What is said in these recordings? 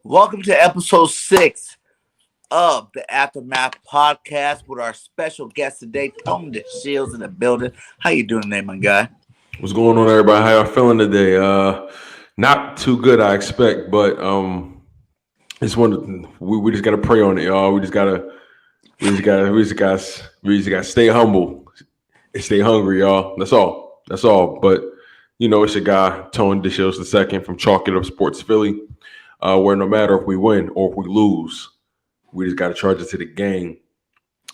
Welcome to episode 6 of the Aftermath podcast with our special guest today, Tony DESHIELDS in the building. How you doing today, my guy? What's going on, everybody? How y'all feeling today? Not too good, I expect, but just we just gotta pray on it, y'all. We just gotta stay humble and stay hungry, y'all. That's all. But it's your guy Tony DESHIELDS II from Chalk It Up Sports Philly. Where no matter if we win or if we lose, we just gotta charge it to the gang.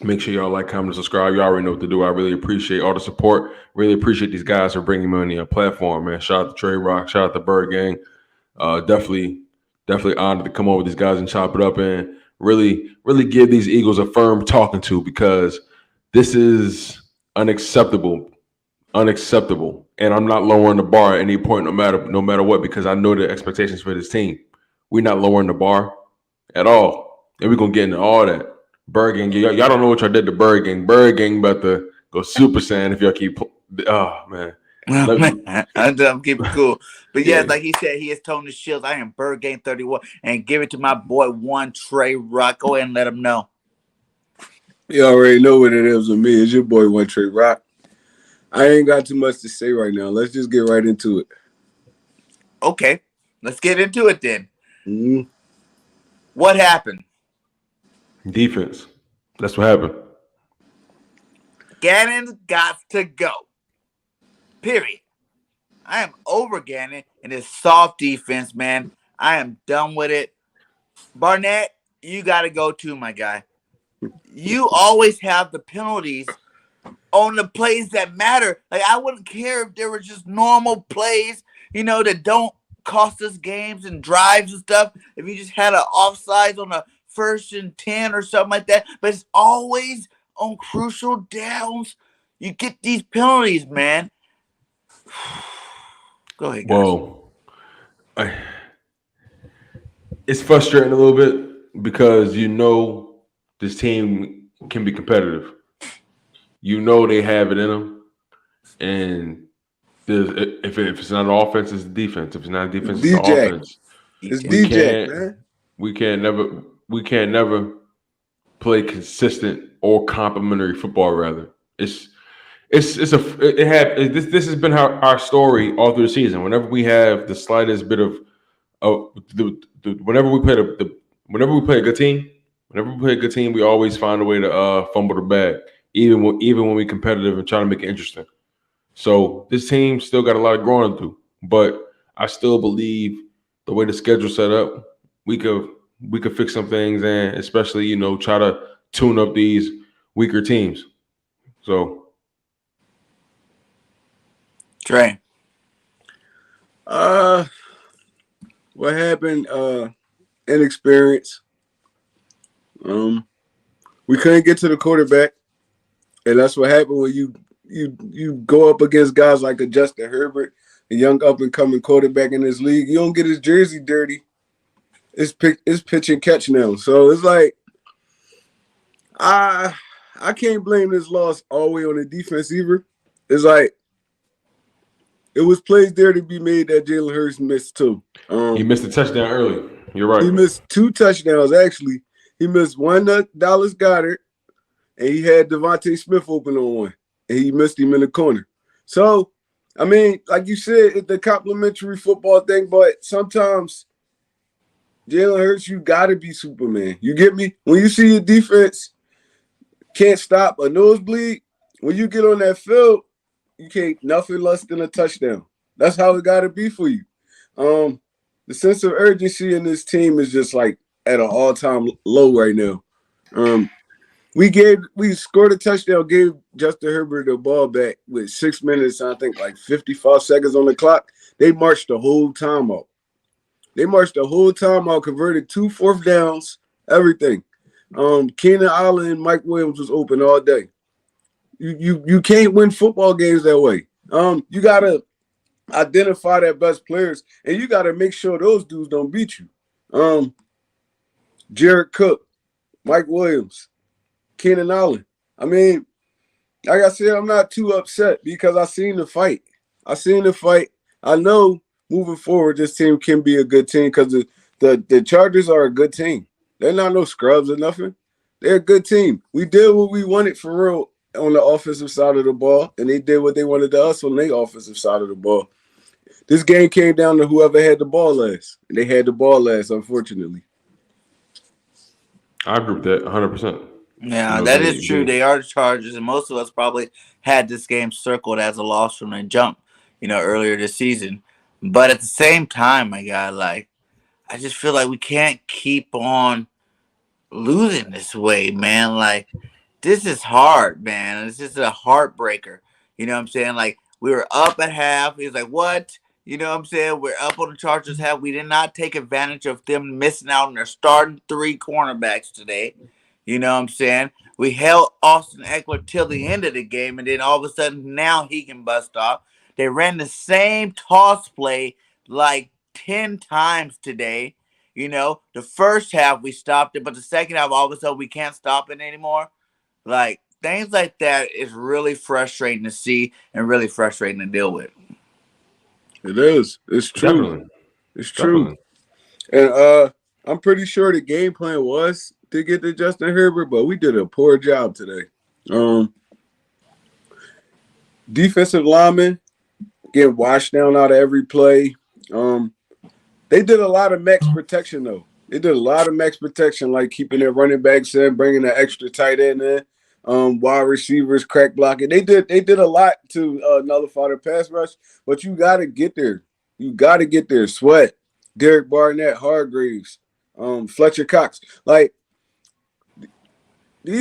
Make sure y'all like, comment, and subscribe. You already know what to do. I really appreciate all the support. Really appreciate these guys for bringing me on the platform, man. Shout out to Trey Rock. Shout out to BIRDGANG. Definitely honored to come over with these guys and chop it up and really give these Eagles a firm talking to, because this is unacceptable. And I'm not lowering the bar at any point, no matter what, because I know the expectations for this team. We're not lowering the bar at all. And we're going to get into all that. BIRDGANG, y'all don't know what y'all did to BIRDGANG. BIRDGANG about to go Super Saiyan if y'all keep. Oh man, I'm keeping cool. But yeah, like he said, he is Tony DESHIELDS. I am BIRDGANG 31, and give it to my boy one Trey Rock. Go ahead and let him know. You already know what it is with me. It's your boy one Trey Rock. I ain't got too much to say right now. Let's just get right into it. Okay, let's get into it then. Mm-hmm. What happened? Defense. That's what happened. Gannon's got to go. Period. I am over Gannon and his soft defense, man. I am done with it. Barnett, you got to go too, my guy. You always have the penalties on the plays that matter. Like, I wouldn't care if there were just normal plays, that don't cost us games and drives and stuff. If you just had an offsides on a 1st and 10 or something like that, but it's always on crucial downs. You get these penalties, man. Go ahead, guys. Well, it's frustrating a little bit because this team can be competitive. They have it in them, and if it's not an offense, it's the defense. If it's not a defense, it's the offense. It's DJ, man. We can't never play consistent or complimentary football. Rather, this has been our story all through the season. Whenever we have the slightest bit of whenever we play a good team, we always find a way to fumble the bag, even when we're competitive and trying to make it interesting. So this team still got a lot of growing to do, but I still believe the way the schedule's set up, we could fix some things, and especially, try to tune up these weaker teams. So, Trey. What happened? Inexperience. We couldn't get to the quarterback, and that's what happened when you go up against guys like a Justin Herbert, a young up and coming quarterback in this league. You don't get his jersey dirty. It's pitch and catch now. So it's like I can't blame this loss all the way on the defense either. It's like it was plays there to be made that Jalen Hurst missed too. He missed a touchdown early. You're right. He missed 2 touchdowns actually. He missed one Dallas Goedert, and he had Devonte Smith open on one, and he missed him in the corner. So I mean, like you said, it's the complimentary football thing, but sometimes Jalen Hurts, you gotta be Superman. You get me? When you see your defense can't stop a nosebleed, when you get on that field, you can't nothing less than a touchdown. That's how it gotta be for you. The sense of urgency in this team is just like at an all-time low right now. We scored a touchdown, gave Justin Herbert the ball back with 6 minutes, I think like 55 seconds on the clock. They marched the whole time out. Converted 2 4th downs, everything. Keenan Allen and Mike Williams was open all day. You can't win football games that way. You gotta identify their best players, and you gotta make sure those dudes don't beat you. Jared Cook, Mike Williams, Keenan Allen. I mean, like I said, I'm not too upset because I seen the fight. I know moving forward, this team can be a good team because The Chargers are a good team. They're not no scrubs or nothing. They're a good team. We did what we wanted for real on the offensive side of the ball, and they did what they wanted to us on the offensive side of the ball. This game came down to whoever had the ball last, and they had the ball last, unfortunately. I agree with that 100%. Yeah, that is true. They are the Chargers, and most of us probably had this game circled as a loss from the jump, earlier this season. But at the same time, my God, like, I just feel like we can't keep on losing this way, man. Like, this is hard, man. This is a heartbreaker. You know what I'm saying? Like, we were up at half. He's like, what? You know what I'm saying? We're up on the Chargers half. We did not take advantage of them missing out on their starting 3 cornerbacks today. You know what I'm saying? We held Austin Eckler till the end of the game, and then all of a sudden now he can bust off. They ran the same toss play like 10 times today. The first half we stopped it, but the second half, all of a sudden, we can't stop it anymore. Like, things like that is really frustrating to see and really frustrating to deal with. It is. It's true. Definitely. It's true. Definitely. And I'm pretty sure the game plan was to get to Justin Herbert, but we did a poor job today. Defensive linemen get washed down out of every play. They did a lot of max protection, though. They did a lot of max protection, like keeping their running backs in, bringing the extra tight end in, wide receivers, crack blocking. They did a lot to nullify the pass rush, but you got to get there. You got to get there. Sweat, Derek Barnett, Hargraves, Fletcher Cox. Like,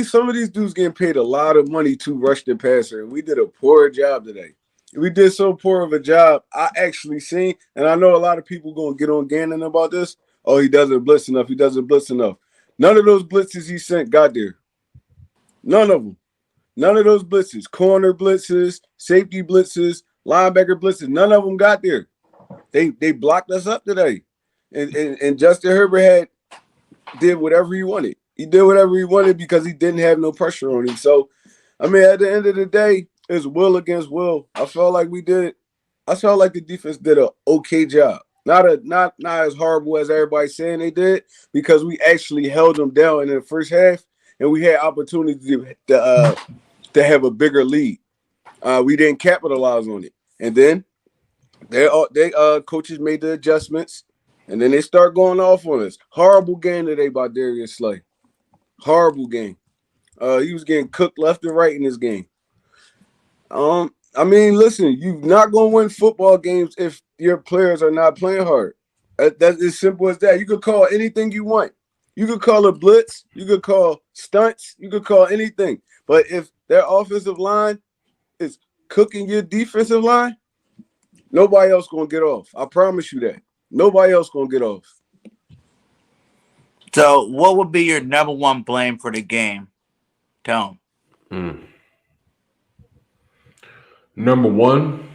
some of these dudes getting paid a lot of money to rush the passer, and we did a poor job today. We did so poor of a job. I actually seen, and I know a lot of people going to get on Gannon about this. Oh, he doesn't blitz enough. He doesn't blitz enough. None of those blitzes he sent got there. None of them. None of those blitzes. Corner blitzes, safety blitzes, linebacker blitzes. None of them got there. They blocked us up today. And Justin Herbert did whatever he wanted. He did whatever he wanted because he didn't have no pressure on him. So, I mean, at the end of the day, it's will against will. I felt like the defense did an okay job. Not as horrible as everybody's saying they did, because we actually held them down in the first half, and we had opportunity to have a bigger lead. We didn't capitalize on it, and then they coaches made the adjustments, and then they start going off on us. Horrible game today by Darius Slay. Horrible game. He was getting cooked left and right in this game. I mean, listen, you're not going to win football games if your players are not playing hard. That's as simple as that. You could call anything you want. You could call it blitz. You could call stunts. You could call anything. But if their offensive line is cooking your defensive line, nobody else going to get off. I promise you that. Nobody else going to get off. So what would be your number one blame for the game, Tone? Number one,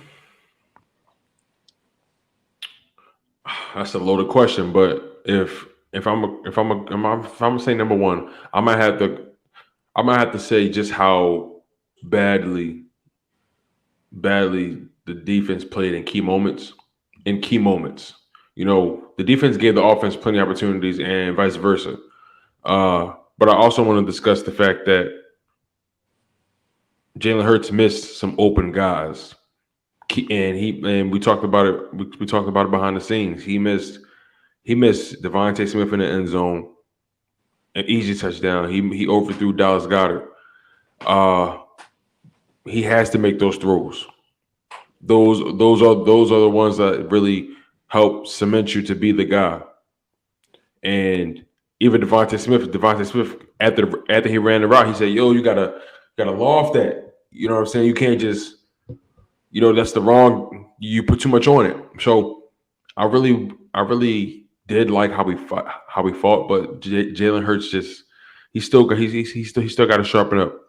that's a loaded question, but if I'm gonna say number one, I might have to say just how badly the defense played in key moments. The defense gave the offense plenty of opportunities and vice versa. But I also want to discuss the fact that Jalen Hurts missed some open guys, and we talked about it. We talked about it behind the scenes. He missed Devonte Smith in the end zone, an easy touchdown. He overthrew Dallas Goedert. He has to make those throws. Those are the ones that really help cement you to be the guy. And even Devonte Smith after he ran the route, he said, "Yo, you gotta loft that." You know what I'm saying? You can't just, that's the wrong. You put too much on it. So I really did like how we fought, but Jalen Hurts he still got to sharpen up.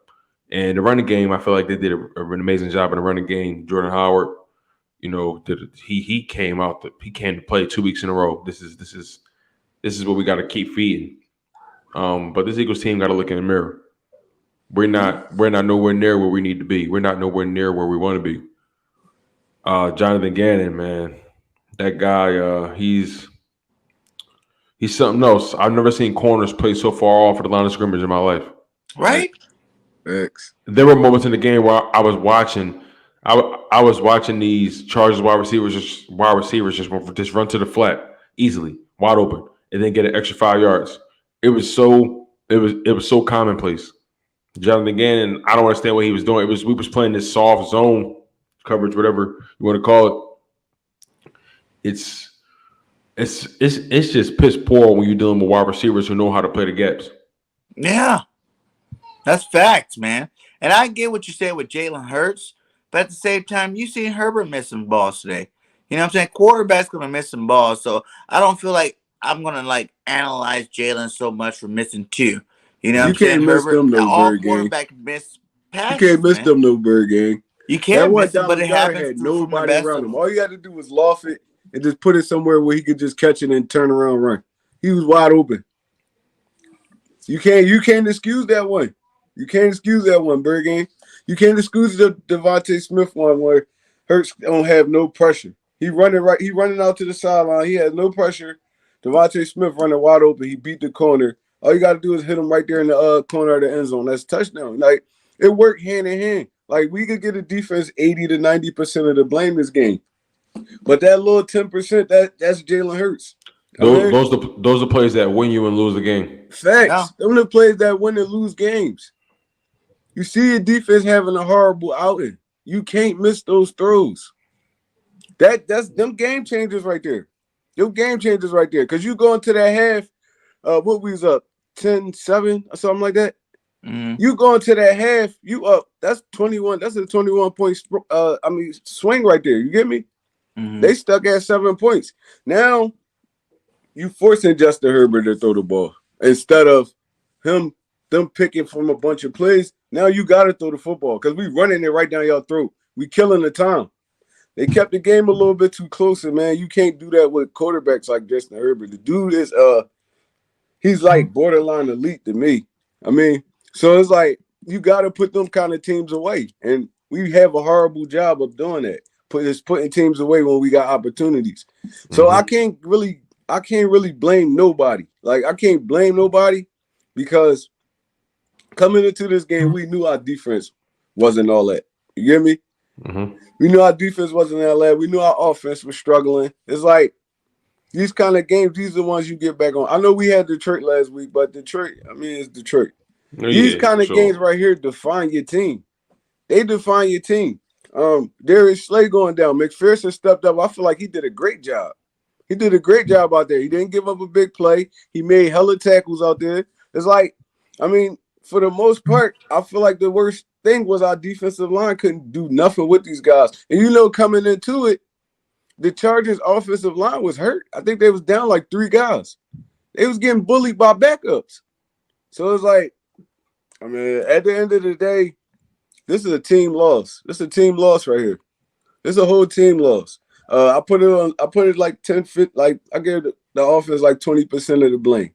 And the running game, I feel like they did an amazing job in the running game. Jordan Howard, he came to play 2 weeks in a row. This is what we got to keep feeding. But this Eagles team got to look in the mirror. We're not nowhere near where we need to be. We're not nowhere near where we want to be. Jonathan Gannon, man, that guy, he's He's something else. I've never seen corners play so far off of the line of scrimmage in my life. Right? X. There were moments in the game where I was watching. I was watching these Chargers wide receivers just run to the flat easily, wide open, and then get an extra 5 yards. It was so commonplace. Jonathan Gannon, I don't understand what he was doing. We was playing this soft zone coverage, whatever you want to call it. It's just piss poor when you're dealing with wide receivers who know how to play the gaps. Yeah. That's facts, man. And I get what you said with Jalen Hurts, but at the same time, you seen Herbert miss some balls today. You know what I'm saying? Quarterback's gonna miss some balls, so I don't feel like I'm gonna like analyze Jalen so much for missing two. You know what I'm saying? Can't miss Herbert, them no all bird gang. quarterbacks miss passes. You can't miss man. them no bird gang. You That can't one miss them, but it Dallas Goedert happens had from the nobody best around of him. them. All you had to do was loft it and just put it somewhere where he could just catch it and turn around and run. He was wide open. You can't excuse that one. You can't excuse that one, bird gang. You can't excuse the Devonte Smith one where Hurts don't have no pressure. He running out to the sideline. He has no pressure. Devonte Smith running wide open. He beat the corner. All you got to do is hit him right there in the corner of the end zone. That's a touchdown. Like, it worked hand in hand. Like, we could get a defense 80 to 90% of the blame this game. But that little 10%, that's Jalen Hurts. Those are plays that win you and lose the game. Facts. Yeah. Them the plays that win and lose games. You see your defense having a horrible outing. You can't miss those throws. That's them game changers right there. Them game changers right there. Because you go into that half, what we was up, 10-7 or something like that. Mm-hmm. You go into that half, you up. That's 21. That's a 21-point swing right there. You get me? Mm-hmm. They stuck at 7 points. Now you forcing Justin Herbert to throw the ball instead of them picking from a bunch of plays. Now you got to throw the football because we running it right down your throat. We killing the time. They kept the game a little bit too close, and man, you can't do that with quarterbacks like Justin Herbert. The dude is he's like borderline elite to me. I mean, so it's like you got to put them kind of teams away, and we have a horrible job of doing that. Putting teams away when we got opportunities. So I can't really blame nobody. Like, I can't blame nobody because coming into this game, we knew our defense wasn't all that. You get me? Mm-hmm. We knew our defense wasn't all that. We knew our offense was struggling. It's like these kind of games, these are the ones you get back on. I know we had Detroit last week, but Detroit, I mean, it's Detroit. These kind of games right here define your team. They define your team. Darius Slay going down. McPherson stepped up. I feel like he did a great job. He did a great job out there. He didn't give up a big play. He made hella tackles out there. It's like, I mean, for the most part, I feel like the worst thing was our defensive line couldn't do nothing with these guys. And you know, coming into it, the Chargers' offensive line was hurt. I think they was down like 3 guys. They was getting bullied by backups. So it's like, I mean, at the end of the day, this is a team loss. This is a team loss right here. This is a whole team loss. I put it like 10 feet, like I gave the offense like 20% of the blame.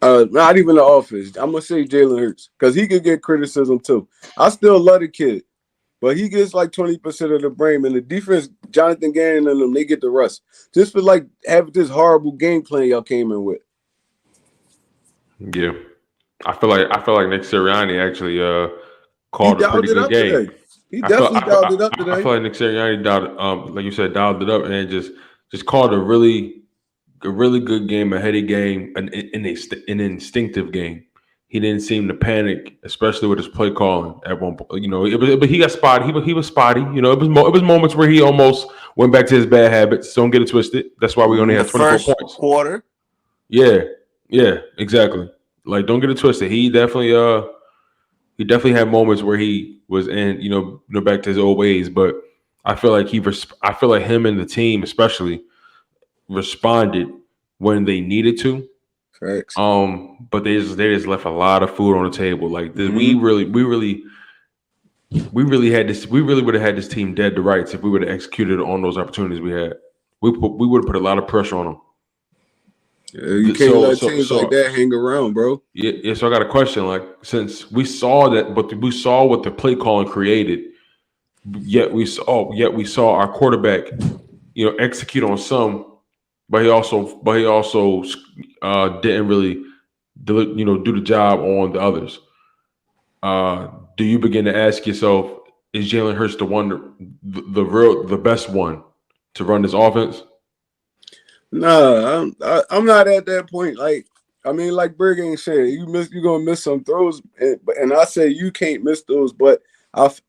Not even the offense. I'm gonna say Jalen Hurts because he could get criticism too. I still love the kid, but he gets like 20% of the blame. And the defense, Jonathan Gannon and them, they get the rest. Just for like having this horrible game plan y'all came in with. Yeah, I feel like Nick Sirianni actually called a pretty good game. Today. He definitely dialed it up today. I feel like Nick Sirianni dialed, like you said, dialed it up and just called a really good game, a heady game, an instinctive game. He didn't seem to panic, especially with his play calling at one point. You know, but he got spotty. He was spotty. You know, it was moments where he almost went back to his bad habits. Don't get it twisted. That's why we only had 24 points. Quarter. Yeah, exactly. Like, don't get it twisted. He definitely had moments where he was in, you know, back to his old ways. But I feel like him and the team especially responded when they needed to. Correct. But they just left a lot of food on the table. Like we really would have had this team dead to rights if we would have executed on those opportunities we had. We would have put a lot of pressure on them. Yeah, you can't let teams like that hang around, bro. Yeah. So I got a question. Like, since we saw that, but we saw what the play calling created, yet we saw our quarterback, you know, execute on some but he also didn't really do the job on the others. Do you begin to ask yourself, is Jalen Hurts the best one to run this offense? Nah, I'm not at that point. Like, I mean, like BIRDGANG said, you're gonna miss some throws, and I say you can't miss those, but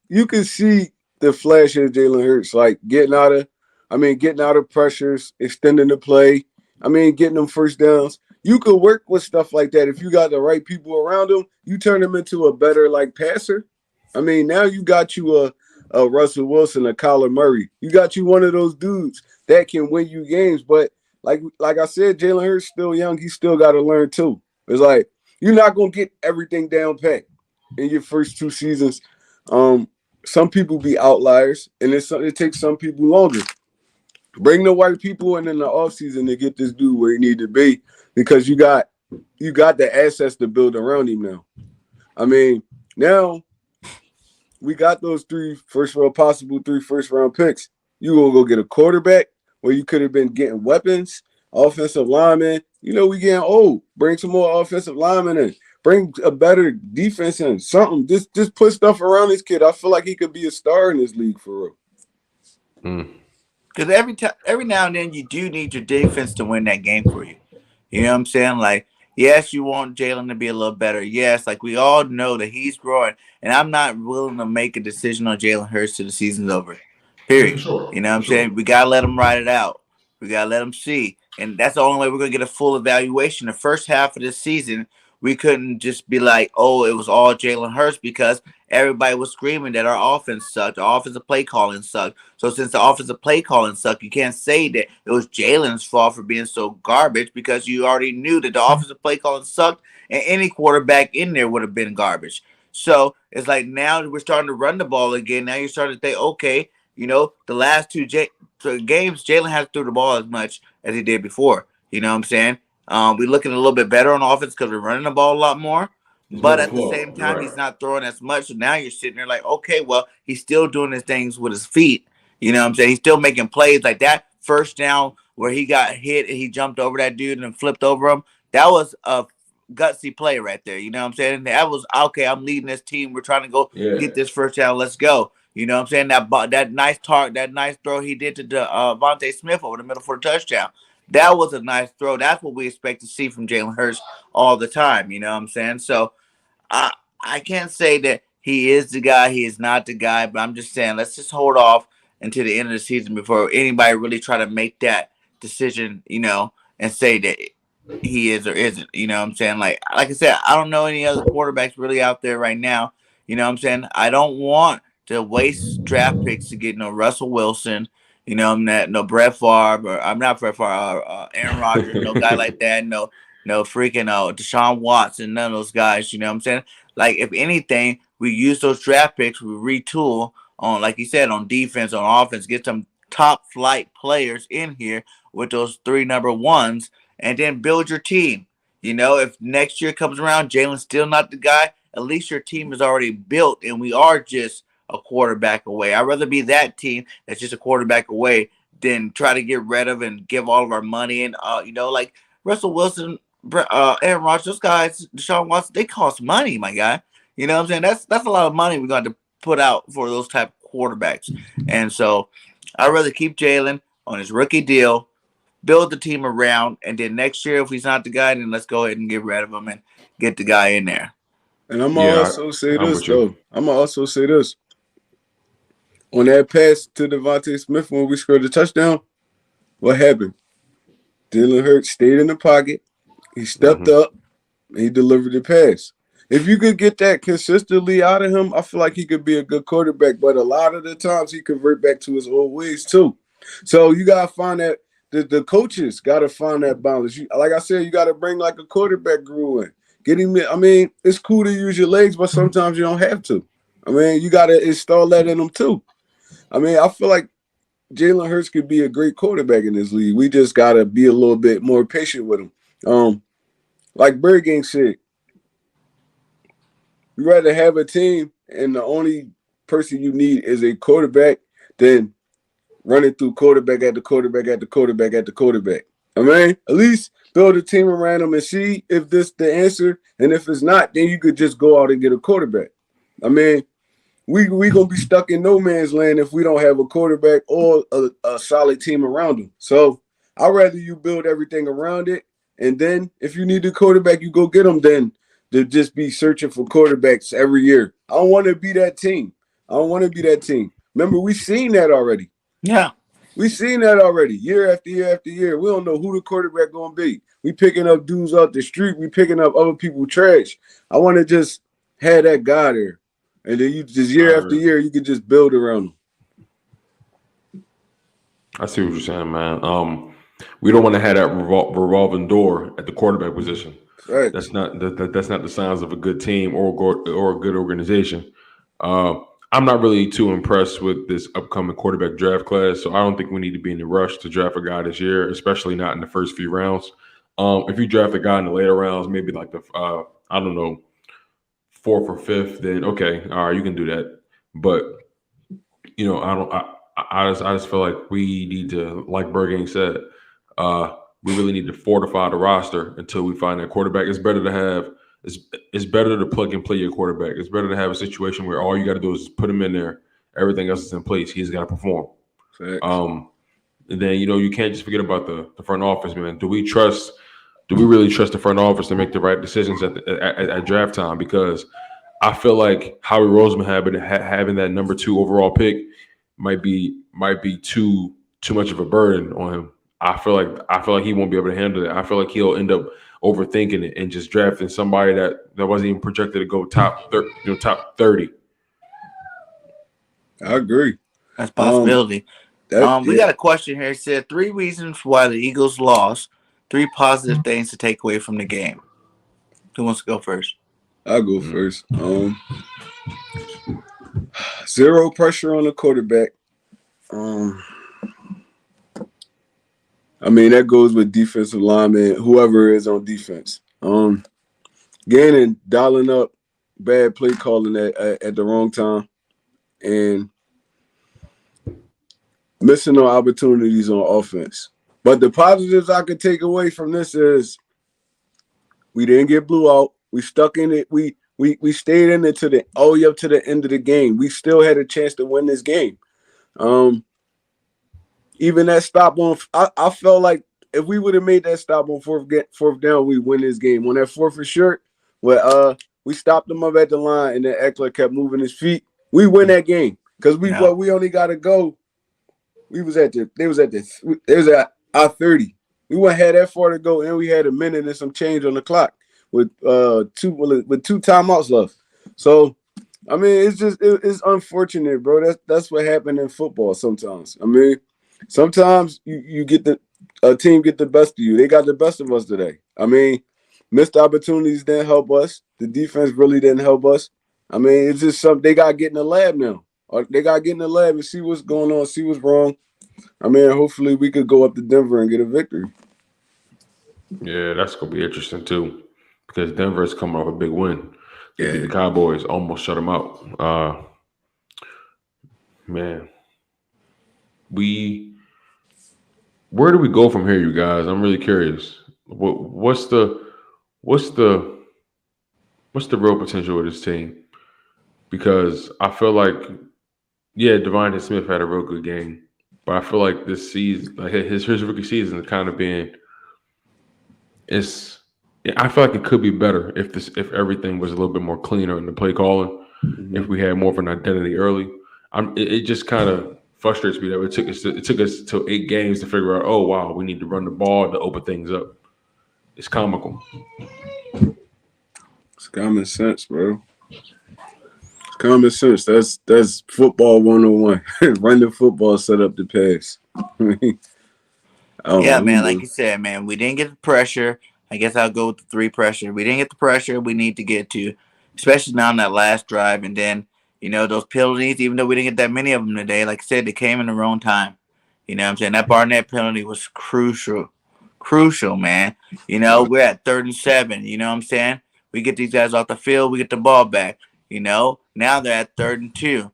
you can see the flash of Jalen Hurts, like getting out of pressures, extending the play. I mean, getting them first downs. You could work with stuff like that if you got the right people around him. You turn him into a better like passer. I mean, now you got you a Russell Wilson, a Kyler Murray. You got you one of those dudes that can win you games, but like I said, Jalen Hurts still young. He still got to learn too. It's like you're not gonna get everything down pat in your first 2 seasons. Some people be outliers, and it takes some people longer. Bring the white people in the offseason to get this dude where he need to be, because you got the assets to build around him now. I mean, now we got those possible 3 first-round picks. You gonna go get a quarterback where you could have been getting weapons, offensive linemen. We getting old. Bring some more offensive linemen in. Bring a better defense in. Something. Just put stuff around this kid. I feel like he could be a star in this league for real. Because every now and then you do need your defense to win that game for you. You know what I'm saying? Like, yes, you want Jalen to be a little better. Yes, like we all know that he's growing, and I'm not willing to make a decision on Jalen Hurts till the season's over. Yeah, for Period. sure. You know what I'm saying? We gotta let him ride it out. We gotta let him see, and that's the only way we're gonna get a full evaluation. The first half of this season, we couldn't just be like, "Oh, it was all Jalen Hurts," because everybody was screaming that our offense sucked, our offensive play calling sucked. So since the offensive play calling sucked, you can't say that it was Jalen's fault for being so garbage, because you already knew that the offensive play calling sucked, and any quarterback in there would have been garbage. So it's like now we're starting to run the ball again. Now you're starting to think, okay, the last two games, Jalen hasn't threw the ball as much as he did before. You know what I'm saying? We're looking a little bit better on offense because we're running the ball a lot more. It's But more at the flow. same time, Right. he's not throwing as much. So now you're sitting there like, okay, well, he's still doing his things with his feet. You know what I'm saying? He's still making plays like that first down where he got hit and he jumped over that dude and flipped over him. That was a gutsy play right there. You know what I'm saying? That was, okay, I'm leading this team. We're trying to go Yeah. get this first down. Let's go. You know what I'm saying? That nice throw he did to Devonte Smith over the middle for a touchdown. That was a nice throw. That's what we expect to see from Jalen Hurts all the time. You know what I'm saying? So I can't say that he is the guy. He is not the guy. But I'm just saying, let's just hold off until the end of the season before anybody really try to make that decision, and say that he is or isn't. You know what I'm saying? Like I said, I don't know any other quarterbacks really out there right now. You know what I'm saying? I don't want to waste draft picks to get no Russell Wilson. I'm not no Brett Favre, or I'm not Brett Favre, Aaron Rodgers, no guy like that. No freaking Deshaun Watson, none of those guys. You know what I'm saying? Like, if anything, we use those draft picks, we retool on, like you said, on defense, on offense, get some top flight players in here with those 3 number ones, and then build your team. If next year comes around, Jalen's still not the guy, at least your team is already built, and we are just a quarterback away. I'd rather be that team that's just a quarterback away than try to get rid of and give all of our money. And, like Russell Wilson, Aaron Rodgers, those guys, Deshaun Watson, they cost money, my guy. You know what I'm saying? That's a lot of money we're going to put out for those type of quarterbacks. And so I'd rather keep Jalen on his rookie deal, build the team around, and then next year, if he's not the guy, then let's go ahead and get rid of him and get the guy in there. And I'm going to also say I'm this, with you. though. I'm going to also say this. On that pass to Devonte Smith when we scored the touchdown, what happened? Jalen Hurts stayed in the pocket. He stepped up and he delivered the pass. If you could get that consistently out of him, I feel like he could be a good quarterback. But a lot of the times he convert back to his old ways too. So you gotta find that the coaches gotta find that balance. Like I said, you gotta bring like a quarterback guru in. Get him in. I mean, it's cool to use your legs, but sometimes you don't have to. I mean, you gotta install that in them too. I mean, I feel like Jalen Hurts could be a great quarterback in this league. We just gotta be a little bit more patient with him. Like BIRDGANG said, you rather have a team and the only person you need is a quarterback than running through quarterback at the quarterback at the quarterback at the quarterback. I mean, at least build a team around him and see if this the answer. And if it's not, then you could just go out and get a quarterback. I mean, we gonna be stuck in no man's land if we don't have a quarterback or a solid team around him. So I'd rather you build everything around it, and then if you need a quarterback, you go get him. Then to just be searching for quarterbacks every year. I don't want to be that team. I don't want to be that team. Remember, we seen that already. Yeah. We seen that already, year after year after year. We don't know who the quarterback gonna be. We picking up dudes off the street. We picking up other people trash. I want to just have that guy there. And then you just year after year, you can just build around them. I see what you're saying, man. We don't want to have that revolving door at the quarterback position. Right. That's not the signs of a good team or a good organization. I'm not really too impressed with this upcoming quarterback draft class, so I don't think we need to be in a rush to draft a guy this year, especially not in the first few rounds. If you draft a guy in the later rounds, maybe like the I don't know, 4th or 5th, then okay, all right, you can do that. But you know, I just feel like we need to, like BIRDGANG said, we really need to fortify the roster until we find that quarterback. It's better to have. It's better to plug and play your quarterback. It's better to have a situation where all you got to do is put him in there. Everything else is in place. He's got to perform. And then you can't just forget about the front office, man. Do we really trust the front office to make the right decisions at draft time? Because I feel like Howie Roseman having that number 2 overall pick might be too much of a burden on him. I feel like he won't be able to handle it. I feel like he'll end up overthinking it and just drafting somebody that wasn't even projected to go top 30. I agree. That's a possibility. We got a question here. It said 3 reasons why the Eagles lost. 3 positive things to take away from the game. Who wants to go first? I'll go first. 0 pressure on the quarterback. I mean, that goes with defensive linemen, whoever is on defense. Gannon dialing up bad play calling at the wrong time and missing on opportunities on offense. But the positives I could take away from this is we didn't get blew out. We stuck in it. We stayed in it all the way up to the end of the game. We still had a chance to win this game. Even that stop on, I felt like if we would have made that stop on fourth down, we win this game. On that 4th and short, where we stopped them up at the line and then Eckler kept moving his feet, we win that game because we only got to go. They was at our 30. We wouldn't have that far to go, and we had a minute and some change on the clock with 2 timeouts left. So I mean, it's unfortunate, bro. That's what happened in football sometimes. I mean, sometimes you get a team get the best of you. They got the best of us today. I mean, missed opportunities didn't help us. The defense really didn't help us. I mean, it's just something they got to get in the lab now. Or they got to get in the lab and see what's going on, see what's wrong. I mean, hopefully we could go up to Denver and get a victory. Yeah, that's going to be interesting too, because Denver's coming off a big win. Yeah. The Cowboys almost shut them out. Man, where do we go from here, you guys? I'm really curious. What's the real potential of this team? Because I feel like, yeah, Devonte Smith had a real good game, but I feel like this season, like his rookie season, is kind of I feel like it could be better if everything was a little bit more cleaner in the play calling, if we had more of an identity early. It just kind of frustrates me that it took us till 8 games to figure out, oh wow, we need to run the ball to open things up. It's comical. It's common sense, bro. It's common sense. That's football 101. Run the football, set up the pass. Man, like you said, man, we didn't get the pressure. I guess I'll go with the 3 pressure. We didn't get the pressure we need to get to, especially now on that last drive. And then, those penalties, even though we didn't get that many of them today, like I said, they came in the wrong time. You know what I'm saying? That Barnett penalty was crucial, man. We're at 3rd and 7. You know what I'm saying? We get these guys off the field. We get the ball back. Now they're at 3rd and 2.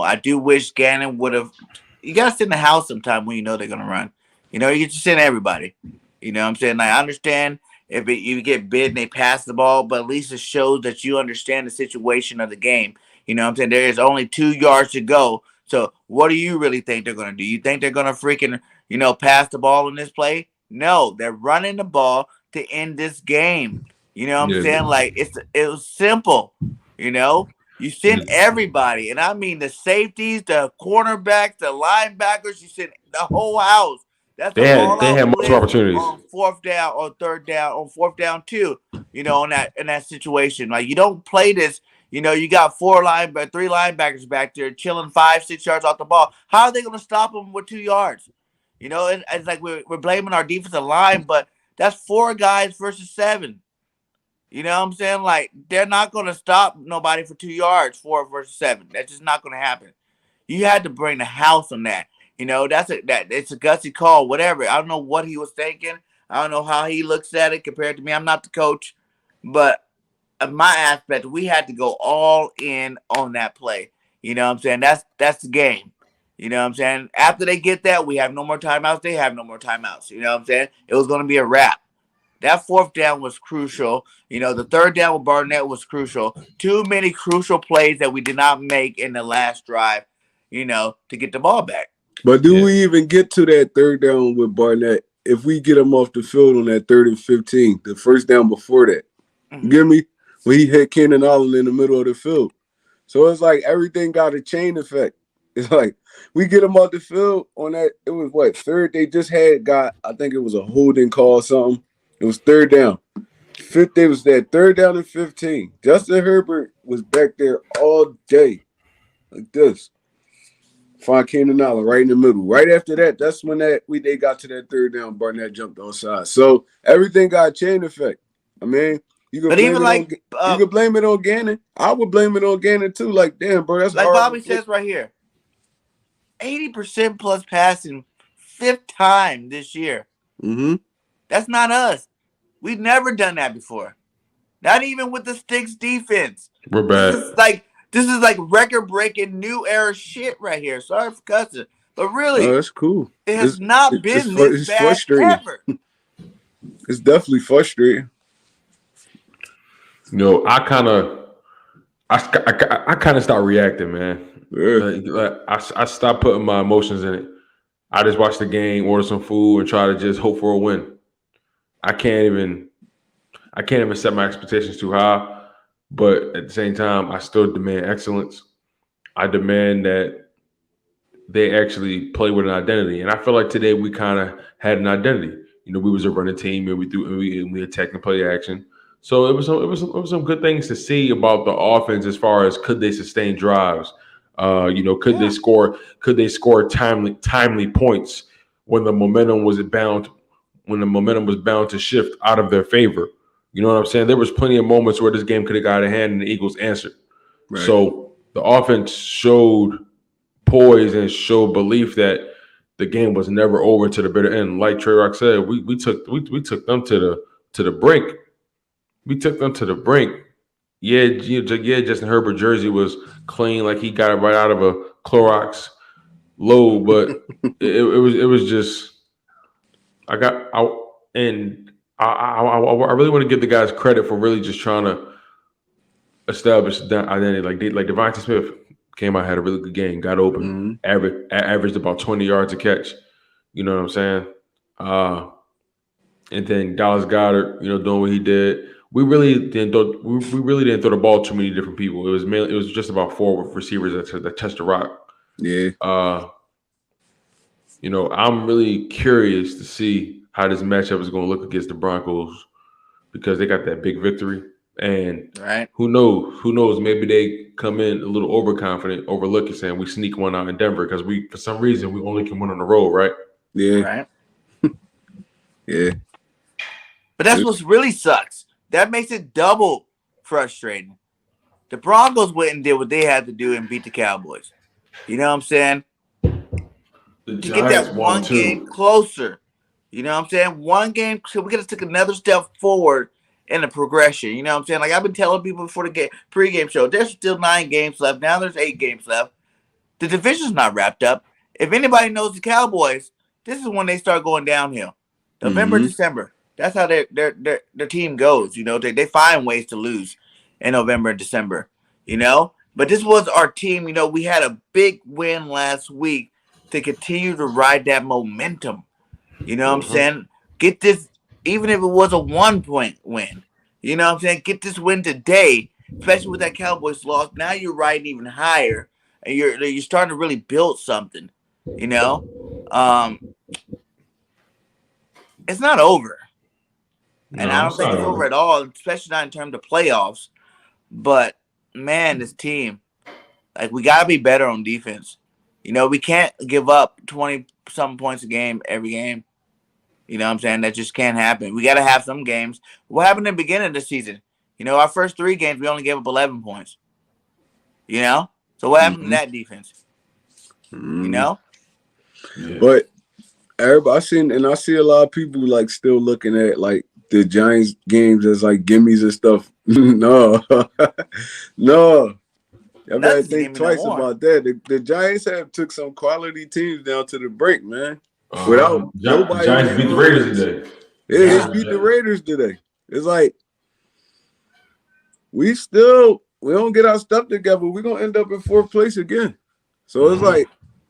I do wish Gannon would have – you got to sit in the house sometime when you know they're going to run. You know, you just send everybody. You know what I'm saying? Like, I understand if you get bid and they pass the ball, but at least it shows that you understand the situation of the game. You know what I'm saying? There is only 2 yards to go. So what do you really think they're going to do? You think they're going to freaking, pass the ball in this play? No, they're running the ball to end this game. You know what I'm Yeah, saying? Like, it was simple. You know, you send everybody, and I mean the safeties, the cornerbacks, the linebackers. You send the whole house. That's an they all-out had multiple blitz opportunities. on fourth down, on third down, on fourth down too. In that situation, like you don't play this. You got three linebackers back there chilling 5-6 yards off the ball. How are they going to stop them with 2 yards? It's like we're blaming our defensive line, but that's 4 guys versus 7. You know what I'm saying? Like, they're not going to stop nobody for 2 yards, 4 versus 7. That's just not going to happen. You had to bring the house on that. It's a gutsy call, whatever. I don't know what he was thinking. I don't know how he looks at it compared to me. I'm not the coach. But in my aspect, we had to go all in on that play. You know what I'm saying? That's the game. You know what I'm saying? After they get that, we have no more timeouts. They have no more timeouts. You know what I'm saying? It was going to be a wrap. That fourth down was crucial. The third down with Barnett was crucial. Too many crucial plays that we did not make in the last drive, to get the ball back. But do we even get to that third down with Barnett if we get him off the field on that 3rd and 15, the first down before that? Mm-hmm. You get me? When he hit Keenan Allen in the middle of the field. So it's like everything got a chain effect. It's like we get him off the field on that. It was third? They just I think it was a holding call or something. It was third down. It was that third down and 15. Justin Herbert was back there all day like this. Find Keenan Allen right in the middle. Right after that, that's when they got to that third down. Barnett jumped outside. So everything got a chain effect. I mean, you can blame it on Gannon. I would blame it on Gannon too. Like, damn, bro, that's like hard. Bobby says right here. 80% plus passing, 5th time this year. Mm-hmm. That's not us. We've never done that before. Not even with the Sticks defense. We're bad. This is like record-breaking new era shit right here. Sorry for cussing. But really, that's cool. It has not been this bad frustrating. Ever. It's definitely frustrating. I kind of stopped reacting, man. Yeah. I stopped putting my emotions in it. I just watch the game, order some food, and try to just hope for a win. I can't even set my expectations too high, but at the same time, I still demand excellence. I demand that they actually play with an identity, and I feel like today we kind of had an identity. We was a running team, and we attacked and play action. So it was some good things to see about the offense as far as could they sustain drives. Could they score timely points when the momentum was bound to shift out of their favor. You know what I'm saying? There was plenty of moments where this game could have got out of hand and the Eagles answered. Right. So the offense showed poise and showed belief that the game was never over to the bitter end. Like Trey Rock said, we took them to the brink. We took them to the brink. Yeah, Justin Herbert jersey was clean, like he got it right out of a Clorox load, but it was just I really want to give the guys credit for really just trying to establish that identity. Like Devonte Smith came out, had a really good game, got open, averaged about 20 yards a catch. You know what I'm saying? And then Dallas Goedert, doing what he did. We really didn't throw the ball to many different people. It was just about 4 receivers that touched the rock. Yeah. I'm really curious to see how this matchup is going to look against the Broncos because they got that big victory. And who knows? Maybe they come in a little overconfident, overlooking, saying we sneak one out in Denver because for some reason we only can win on the road, right? Yeah. Right. Yeah. But that's what really sucks. That makes it double frustrating. The Broncos went and did what they had to do and beat the Cowboys. You know what I'm saying? To get that one game closer. You know what I'm saying? One game, so we got to take another step forward in the progression. You know what I'm saying? Like I've been telling people before the pregame show, there's still 9 games left. Now there's 8 games left. The division's not wrapped up. If anybody knows the Cowboys, this is when they start going downhill. November, Mm-hmm. December. That's how their team goes. You know, they find ways to lose in November and December. You know, but this was our team. You know, we had a big win last week to continue to ride that momentum. You know what I'm saying? Get this, even if it was a 1 point win. You know what I'm saying? Get this win today, especially with that Cowboys loss. Now you're riding even higher, and you're starting to really build something. You know, um, it's not over, and I No, don't it's think not it's over over. at all, especially not in terms of playoffs. But man, this team, like, we gotta be better on defense. You know, we can't give up 20 something points a game every game. You know what I'm saying? That just can't happen. We got to have some games. What happened in the beginning of the season? You know, our first 3 games, we only gave up 11 points. You know? So what happened to Mm-hmm. that defense? You Mm-hmm. know? Yeah. But everybody, I see a lot of people like still looking at like the Giants games as like gimmies and stuff. No, no. I better Nothing's a think gimme no twice more. about that. The Giants have took some quality teams down to the break, man. Uh-huh. Without nobody on Giants their beat the Raiders offense. today. Yeah, they Yeah. beat the Raiders today. It's like we don't get our stuff together. We're gonna end up in 4th place again. So it's like,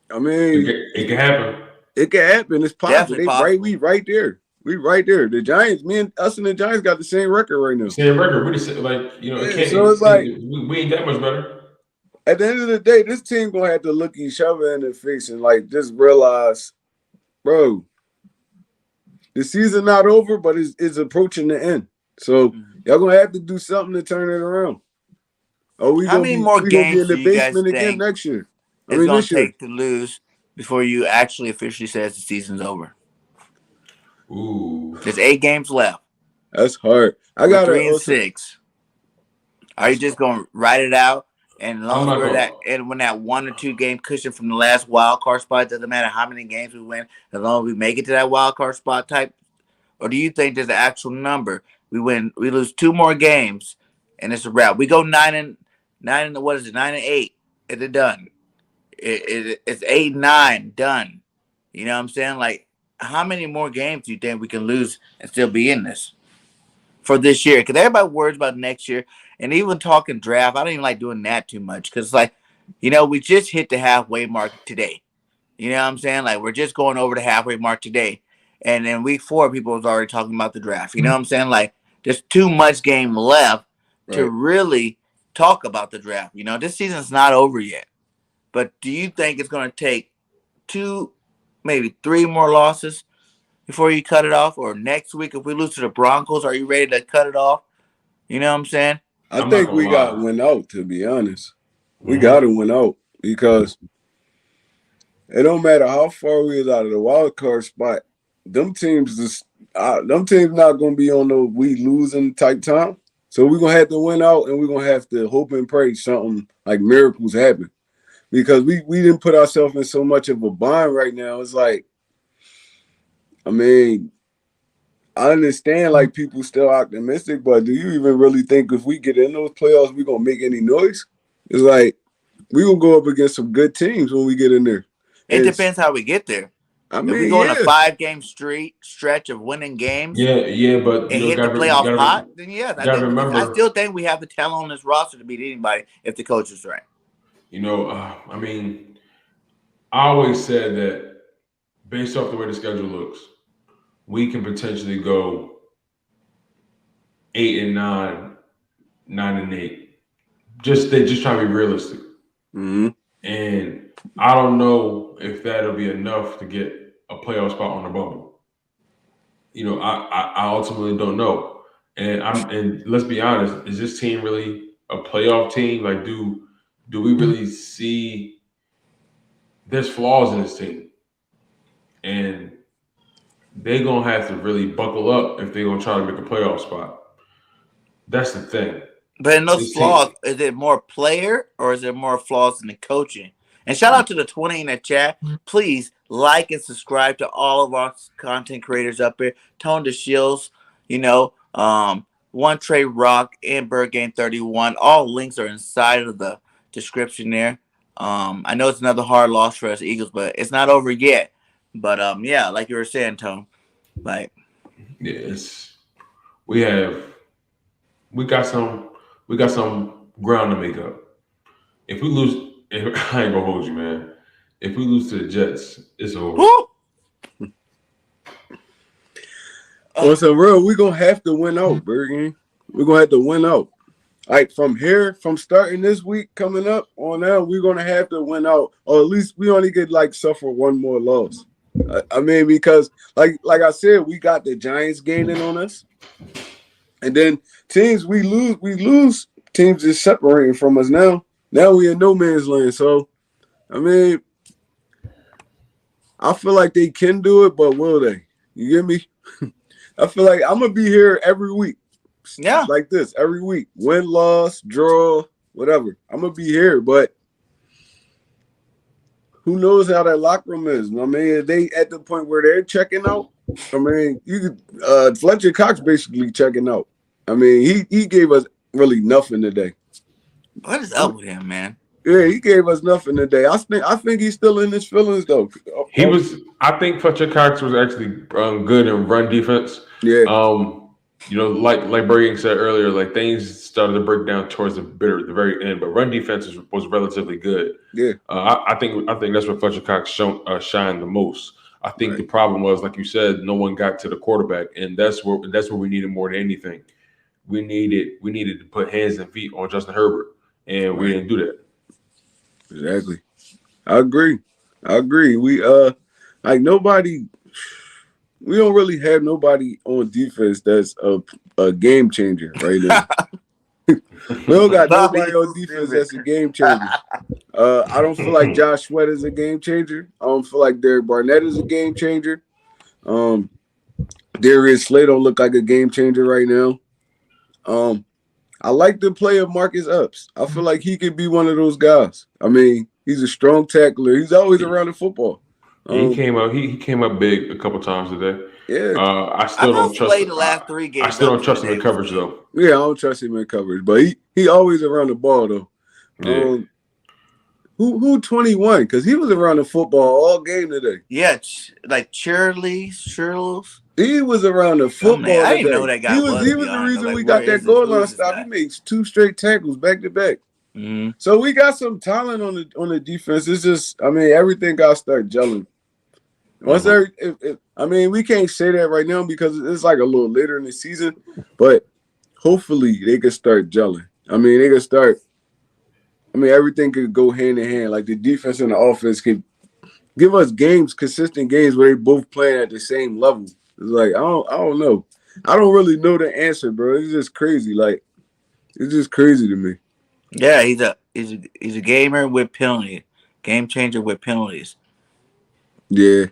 I mean, It can happen. it can happen. It's possible. Definitely possible. We right there. We right there. The Giants, us and the Giants got the same record right now. Same record. We just like it Yeah, can't. so it's like We ain't that much better. at the end of the day, this team gonna have to look each other in the face and like just realize, bro, the season not over, but it's approaching the end. So y'all gonna have to do something to turn it around. Or How many more we gonna be in games do the you guys basement again think next year. it's going This to year. take to lose before you actually officially says the season's over? Ooh. There's 8 games left. That's hard. I We're gotta 3-6. Are you just going to ride it out? And as long I'm as not we're going. and when that 1 or 2 game cushion from the last wild card spot, doesn't matter how many games we win, as long as we make it to that wild card spot type. Or do you think there's an actual number? We lose 2 more games, and it's a wrap. We go 9 and what is it? 9-8. It's done. It's 8-9 done. You know what I'm saying? Like, how many more games do you think we can lose and still be in this for this year? Because everybody worries about next year, and even talking draft, I don't even like doing that too much because it's like, you know, we just hit the halfway mark today. You know what I'm saying? Like, we're just going over the halfway mark today, and then week 4, people was already talking about the draft. You know what I'm saying? Like, there's too much game left to Right. really talk about the draft. You know, this season's not over yet. But do you think it's going to take 2, maybe 3 more losses before you cut it off? Or next week, if we lose to the Broncos, are you ready to cut it off? You know what I'm saying? I I'm not think gonna we got lie. win out, to be honest. We Mhm. gotta win out because it don't matter how far we is out of the wild card spot. Them teams not gonna be on no we losing type time. So we're gonna have to win out, and we're gonna have to hope and pray something like miracles happen. Because we didn't put ourselves in so much of a bind right now. It's like, I mean, I understand like people still optimistic, but do you even really think if we get in those playoffs, we gonna make any noise? It's like we gonna go up against some good teams when we get in there. It And depends how we get there. I If we mean, go on a yeah, 5-game stretch of winning games Yeah, but and hit the you playoff pot, then yes, I gotta think we can. I remember. still think we have the talent on this roster to beat anybody if the coach is right. I mean, I always said that based off the way the schedule looks, we can potentially go 8-9, 9-8. They just trying to be realistic. mm-hmm. And I don't know if that'll be enough to get a playoff spot on the bubble. I ultimately don't know. And let's be honest, is this team really a playoff team? Like, do we really see there's flaws in this team? And they're gonna have to really buckle up if they're gonna try to make a playoff spot. That's the thing. But in those This team, flaws, is it more player or is it more flaws in the coaching? And shout out to the 20 in the chat. Please like and subscribe to all of our content creators up here. Tone DESHIELDS, One Trey Rock and BIRDGANG 31. All links are inside of the description there. I know it's another hard loss for us Eagles, but it's not over yet. But yeah, like you were saying, Tone, like Yes, we have we got some ground to make up. If we lose, I ain't gonna hold you, man. If we lose to the Jets, it's over. whoo, On some real, we're gonna have to win out, Bergen. We're gonna have to win out. Like from here, from starting this week coming up on now, we're gonna have to win out, or at least we only get like suffer one more loss. I mean, because like I said, we got the Giants gaining on us, and then teams we lose teams is separating from us now. Now we in no man's land. So I mean, I feel like they can do it, but will they? You get me? I feel like I'm gonna be here every week. yeah. Like this every week. Win, loss, draw, whatever. I'm gonna be here, but who knows how that locker room is? I mean, they at the point where they're checking out. I mean, you could Fletcher Cox basically checking out. I mean, he gave us really nothing today. What is up with him, man? Yeah, he gave us nothing today. I think he's still in his feelings though. He was. I think Fletcher Cox was actually good in run defense. Yeah. Like BIRDGANG said earlier, like things started to break down towards the very end, but run defense was relatively good. Yeah. I think that's what Fletcher Cox shined the most. I think the problem was, like you said, no one got to the quarterback, and that's what we needed more than anything. We needed to put hands and feet on Justin Herbert, and we didn't do that. Exactly. I agree. We like nobody. We don't really have nobody on defense that's a game changer right now. We don't got nobody on defense that's a game changer. I don't feel like Josh Sweat is a game changer. I don't feel like Derek Barnett is a game changer. Darius Slay don't look like a game changer right now. I like the play of Marcus Epps. I feel like he could be one of those guys. I mean, he's a strong tackler. He's always around the football. He came up. He came up big a couple times today. Yeah. I still don't trust him. The last 3 games. I still don't trust him in coverage though. Yeah, I don't trust him in coverage, but he always around the ball though. Yeah. Who 21? Because he was around the football all game today. Yeah, like Shirley. He was around the football. I didn't know that guy. He was the reason we got that goal line stop. He made 2 straight tackles back to back. Mm-hmm. So we got some talent on the defense. It's just, I mean, everything got to start gelling. Once I mean, we can't say that right now because it's like a little later in the season, but hopefully they can start gelling. I mean, they can start. I mean, everything could go hand in hand. Like the defense and the offense can give us consistent games where they both playing at the same level. It's like I don't know. I don't really know the answer, bro. It's just crazy. Like it's just crazy to me. Yeah, he's a gamer with penalties, game changer with penalties. Yeah,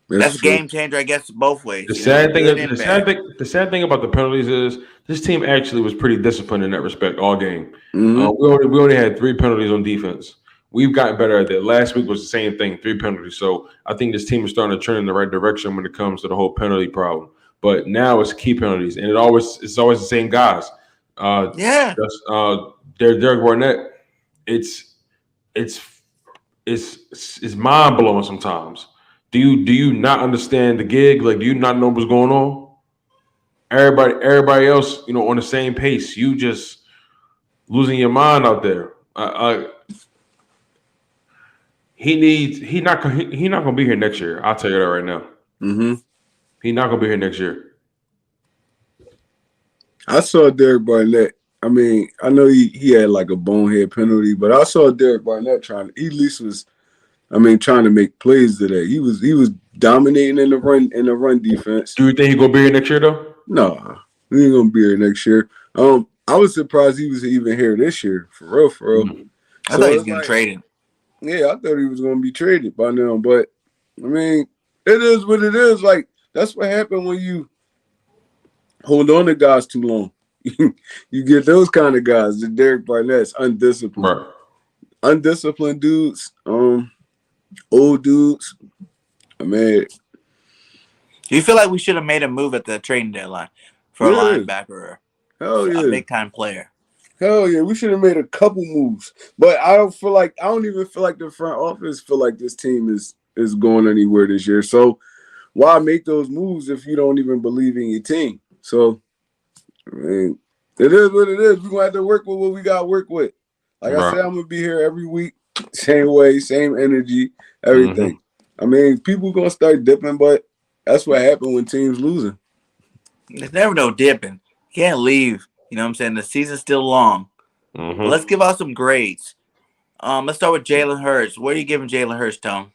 that's a game changer, I guess, both ways. The sad thing about the penalties is this team actually was pretty disciplined in that respect all game. Mm-hmm. We only had 3 penalties on defense. We've gotten better at that. Last week was the same thing, 3 penalties. So I think this team is starting to turn in the right direction when it comes to the whole penalty problem. But now it's key penalties, and it's always the same guys. Derek Barnett. It's mind blowing sometimes. Do you not understand the gig? Like, do you not know what's going on? Everybody else, on the same pace. You just losing your mind out there. He's not gonna be here next year. I'll tell you that right now. Mm-hmm. He's not gonna be here next year. I saw Derek Barnett. I mean, I know he had like a bonehead penalty, but I saw Derek Barnett trying to make plays today. He was dominating in the run defense. Do you think he's gonna be here next year though? No, he ain't gonna be here next year. I was surprised he was even here this year, for real. Mm-hmm. I thought he was getting traded. Yeah, I thought he was gonna be traded by now, but I mean, it is what it is. Like that's what happened when you hold on to guys too long. You get those kind of guys. The Derek Barnett's undisciplined, undisciplined dudes, old dudes. I mean, do you feel like we should have made a move at the trading deadline for a linebacker, a big time player? Hell yeah, we should have made a couple moves, but I don't even feel like the front office feel like this team is is going anywhere this year. So why make those moves if you don't even believe in your team? So I mean, it is what it is. We're gonna have to work with what we got to work with. Like I said, I'm gonna be here every week, same way, same energy, everything. I mean, people gonna start dipping, but that's what happened when teams losing. There's never no dipping. You can't leave. You know what I'm saying? The season's still long. But let's give out some grades. Let's start with Jalen Hurst. What are you giving Jalen Hurst, Tom?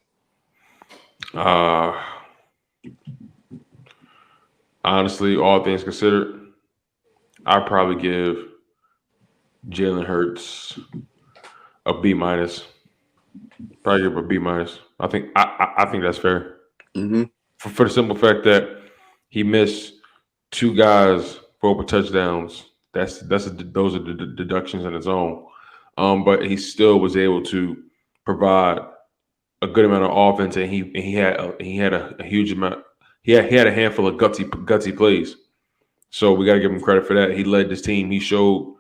Honestly, all things considered, I'd probably give Jalen Hurts a B minus. Probably give a B minus. I think that's fair. For the simple fact that he missed 2 guys for over touchdowns. Those are the deductions in its own. But he still was able to provide a good amount of offense, and he had a huge amount. He had a handful of gutsy plays. So we got to give him credit for that. He led this team. He showed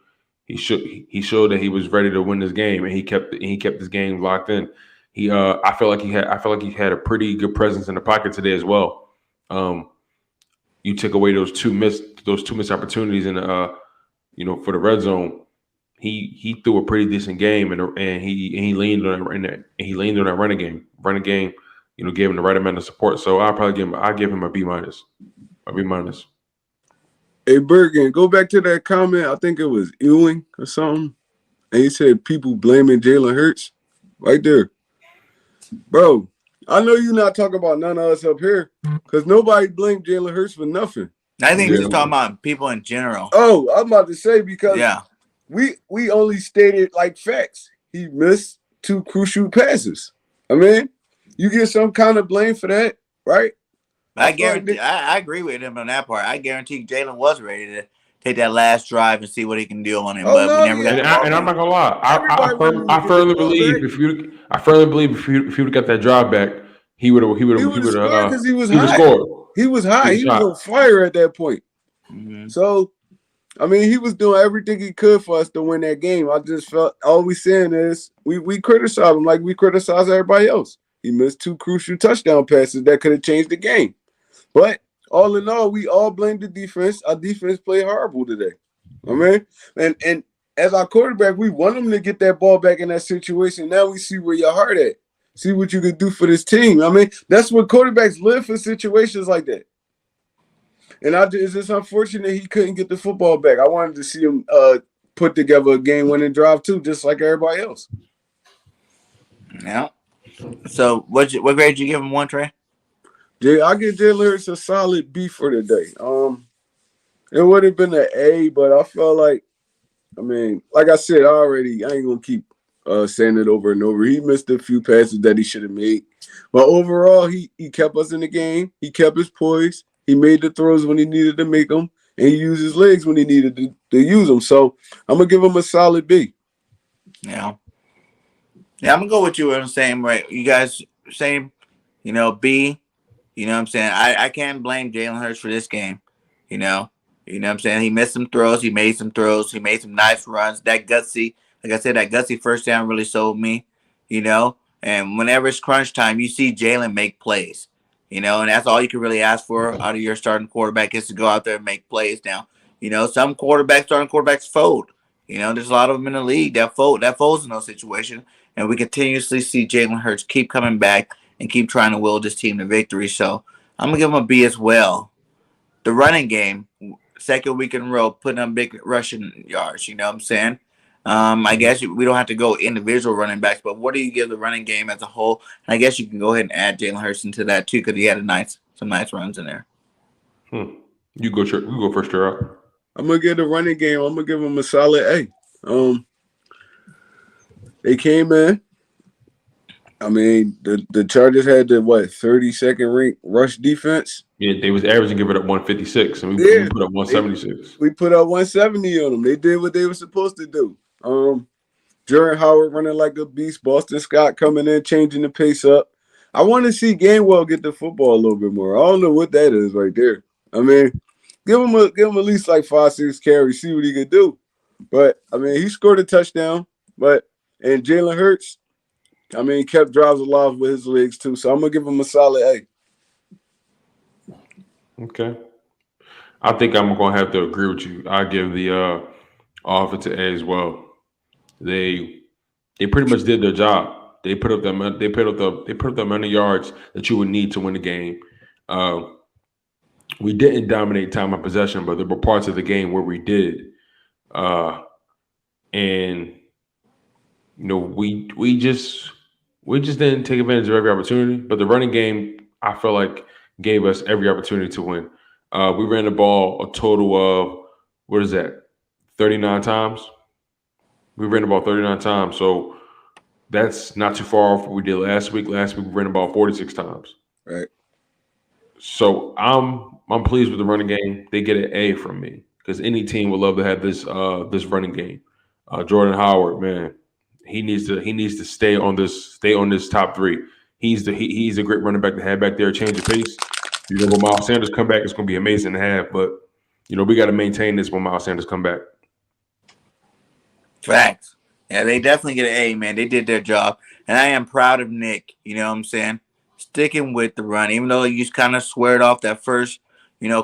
that he was ready to win this game, and he kept this game locked in. I feel like he had a pretty good presence in the pocket today as well. You took away those two missed opportunities in for the red zone. He threw a pretty decent game, and he leaned on that running game. Running game, gave him the right amount of support. So I'll give him a B minus. A B minus. Hey, Bergen, go back to that comment. I think it was Ewing or something. And he said people blaming Jalen Hurts. Right there. Bro, I know you're not talking about none of us up here because nobody blamed Jalen Hurts for nothing. I think he's just talking about people in general. Oh, I'm about to say because we only stated like facts. He missed 2 crucial passes. I mean, you get some kind of blame for that, right? I guarantee. I agree with him on that part. I guarantee Jalen was ready to take that last drive and see what he can do on him, but we never got. And I'm not gonna lie. I firmly believe if you would have got that drive back, he would have because he was high. Scored. He was high. He was on fire at that point. So, I mean, he was doing everything he could for us to win that game. I just felt all we saying is we criticize him like we criticize everybody else. He missed 2 crucial touchdown passes that could have changed the game. But all in all, we all blame the defense. Our defense played horrible today. I mean, and as our quarterback, we want him to get that ball back in that situation. Now we see where your heart at. See what you can do for this team. I mean, that's what quarterbacks live for, situations like that. And it's just unfortunate he couldn't get the football back. I wanted to see him put together a game-winning drive too, just like everybody else. Yeah. So what grade did you give him, one, Trey? I give Jalen Hurts a solid B for today. It would have been an A, but I felt like, I mean, like I said already, I ain't gonna keep saying it over and over. He missed a few passes that he should have made, but overall, he kept us in the game. He kept his poise. He made the throws when he needed to make them, and he used his legs when he needed to use them. So I'm gonna give him a solid B. Yeah, I'm gonna go with you on the same right. You guys same, B. You know what I'm saying? I can't blame Jalen Hurts for this game. You know what I'm saying? He missed some throws. He made some throws. He made some nice runs. That gutsy, like I said, that gutsy first down really sold me, And whenever it's crunch time, you see Jalen make plays, and that's all you can really ask for out of your starting quarterback is to go out there and make plays. Now, some starting quarterbacks fold. There's a lot of them in the league that folds in those situations. And we continuously see Jalen Hurts keep coming back and keep trying to will this team to victory. So I'm going to give him a B as well. The running game, second week in a row, putting up big rushing yards, you know what I'm saying? I guess we don't have to go individual running backs, but what do you give the running game as a whole? And I guess you can go ahead and add Jalen Hurst into that too because he had some nice runs in there. You go first, Gerard. I'm going to give the running game, I'm going to give him a solid A. They came in. I mean, the Chargers had the 32nd ranked rush defense. Yeah, they was averaging giving up 156, and we put up 176. We put up 170 on them. They did what they were supposed to do. Jordan Howard running like a beast. Boston Scott coming in, changing the pace up. I want to see Gainwell get the football a little bit more. I don't know what that is right there. I mean, give him at least like 5-6 carries, see what he can do. But I mean, he scored a touchdown. And Jalen Hurts, I mean, he kept drives alive with his legs too. So I'm gonna give him a solid A. Okay. I think I'm gonna have to agree with you. I give the offensive A as well. They they pretty much did their job. They put up the amount of yards that you would need to win the game. Uh, we didn't dominate time of possession, but there were parts of the game where we did. Uh, and we just didn't take advantage of every opportunity. But the running game, I feel like, gave us every opportunity to win. We ran the ball a total of, what is that, 39 times. We ran the ball 39 times, so that's not too far off what we did last week. Last week we ran the ball 46 times. Right. So I'm pleased with the running game. They get an A from me because any team would love to have this running game. Jordan Howard, man, he needs to stay on this top three. He's a great running back to have back there, change of pace. When Miles Sanders come back, it's going to be amazing to have. But we got to maintain this when Miles Sanders come back. Facts. Yeah, they definitely get an A, man. They did their job. And I am proud of Nick, you know what I'm saying? Sticking with the run. Even though you just kind of swear it off that first,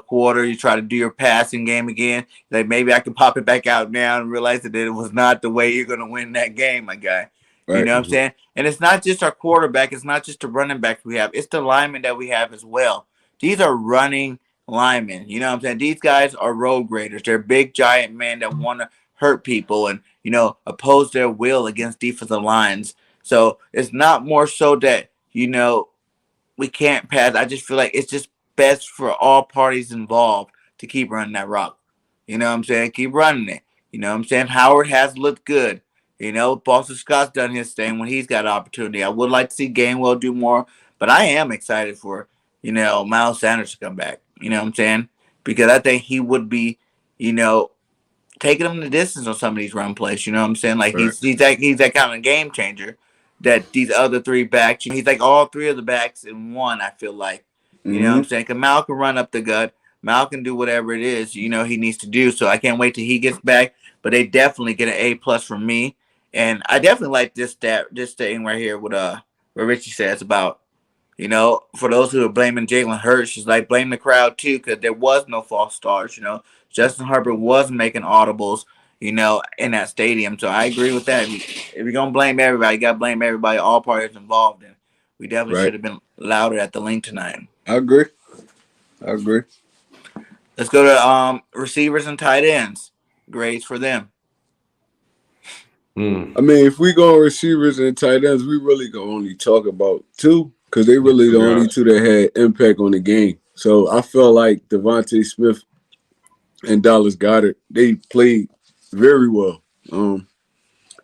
quarter, you try to do your passing game again. Like maybe I can pop it back out now and realize that it was not the way you're going to win that game, my guy. Right. You know what I'm saying? And it's not just our quarterback. It's not just the running backs we have. It's the linemen that we have as well. These are running linemen. You know what I'm saying? These guys are road graders. They're big, giant men that want to hurt people and, oppose their will against defensive lines. So it's not more so that, we can't pass. I just feel like it's just best for all parties involved to keep running that rock. You know what I'm saying? Keep running it. You know what I'm saying? Howard has looked good. Boston Scott's done his thing when he's got an opportunity. I would like to see Gainwell do more, but I am excited for, Miles Sanders to come back. You know what I'm saying? Because I think he would be, taking them the distance on some of these run plays. You know what I'm saying? Like Right. he's that kind of game changer that these other three backs. He's like all three of the backs in one. I feel like. You know what I'm saying? Because Mal can run up the gut. Mal can do whatever it is he needs to do. So I can't wait till he gets back. But they definitely get an A+ from me. And I definitely like this thing right here with what Richie says about, for those who are blaming Jalen Hurst, it's like blame the crowd too, because there was no false starts. Justin Herbert was making audibles, in that stadium. So I agree with that. If you're gonna blame everybody, you gotta blame everybody, all parties involved. And we definitely should have been louder at the link tonight. I agree. Let's go to receivers and tight ends. Grades for them. I mean, if we go on receivers and tight ends, we really can only talk about two because they really the only two that had impact on the game. So I felt like Devonte Smith and Dallas Goedert, they played very well.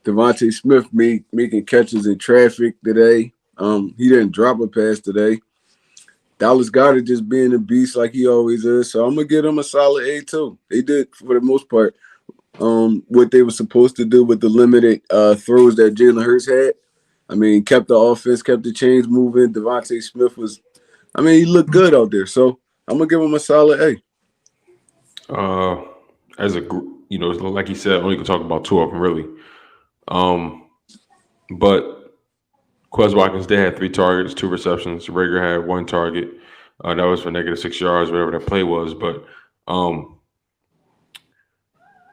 Devonte Smith making catches in traffic today. He didn't drop a pass today. Dallas Goedert just being a beast like he always is. So I'm going to give him a solid A too. They did, for the most part, what they were supposed to do with the limited throws that Jalen Hurst had. I mean, kept the offense, kept the chains moving. Devonte Smith he looked good out there. So I'm going to give him a solid A. As a group, like you said, only can talk about two of them really. But Quez Watkins, they had 3 targets, 2 receptions. Rager had 1 target. That was for -6 yards, whatever that play was. But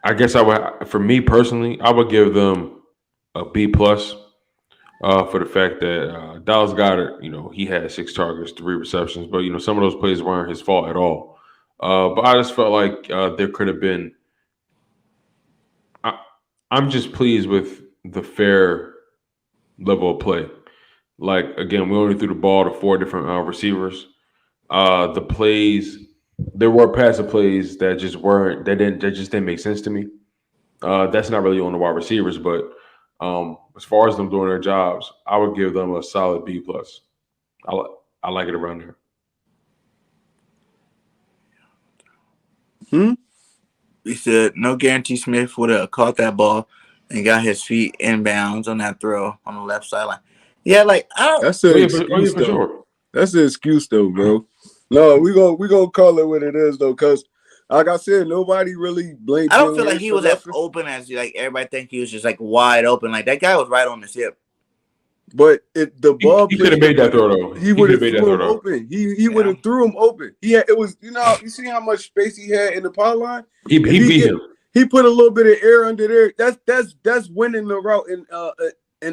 I guess for me personally, I would give them a B+ for the fact that Dallas Goedert, he had 6 targets, 3 receptions. But some of those plays weren't his fault at all. But I just felt like there could have been. I'm just pleased with the fair level of play. Like, again, we only threw the ball to 4 different receivers. The plays, there were passive plays that just didn't make sense to me. That's not really on the wide receivers, but as far as them doing their jobs, I would give them a solid B+. I like it around there. He said no guarantee Smith would have caught that ball and got his feet inbounds on that throw on the left sideline. Yeah, like that's an excuse though. Sure. That's an excuse though, bro. No, we gonna call it what it is though, because like I said, nobody really blamed. I don't feel like he was as open as like everybody think he was just like wide open. Like that guy was right on his hip. But if the ball He could have made that throw though. he would have threw him open. He would have threw him open. It was, you see how much space he had in the power line? He beat him. He put a little bit of air under there. That's winning the route in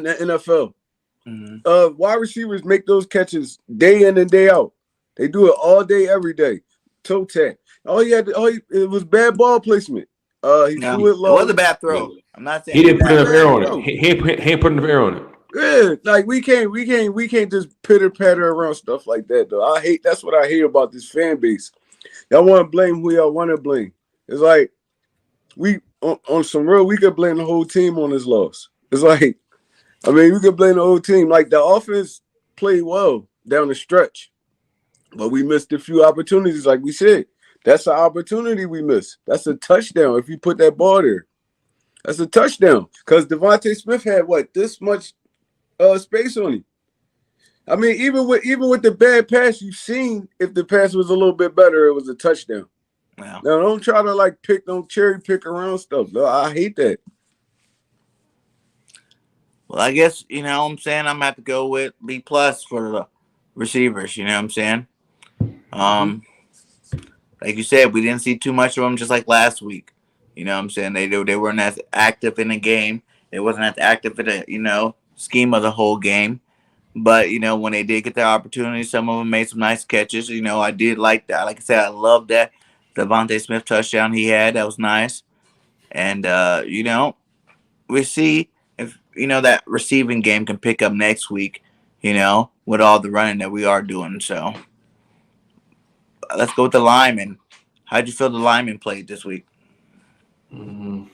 the NFL. Mm-hmm. Wide receivers make those catches day in and day out. They do it all day, every day. Toe tap. It was bad ball placement. He threw it low. It was a bad throw. I'm not saying he didn't put enough air on it. He ain't put enough air on it. Yeah, like we can't just pitter patter around stuff like that though. That's what I hate about this fan base. Y'all want to blame who y'all want to blame. It's like we on some real, we could blame the whole team on this loss. It's like, I mean, we could blame the whole team. Like the offense played well down the stretch, but we missed a few opportunities. Like we said, that's an opportunity we missed. That's a touchdown if you put that ball there. That's a touchdown because Devonte Smith had this much space on him. I mean, even with the bad pass, you've seen if the pass was a little bit better, it was a touchdown. Wow. Now, don't try to don't cherry pick around stuff. No, I hate that. Well, I guess, you know what I'm saying, I'm going to have to go with B+ for the receivers, you know what I'm saying? Like you said, we didn't see too much of them just like last week. You know what I'm saying? They weren't as active in the game. They wasn't as active in the, scheme of the whole game. But, when they did get the opportunity, some of them made some nice catches. I did like that. Like I said, I love that Devonte Smith touchdown he had. That was nice. And, we see if, that receiving game can pick up next week, with all the running that we are doing. So let's go with the linemen. How'd you feel the linemen played this week? Mm-hmm.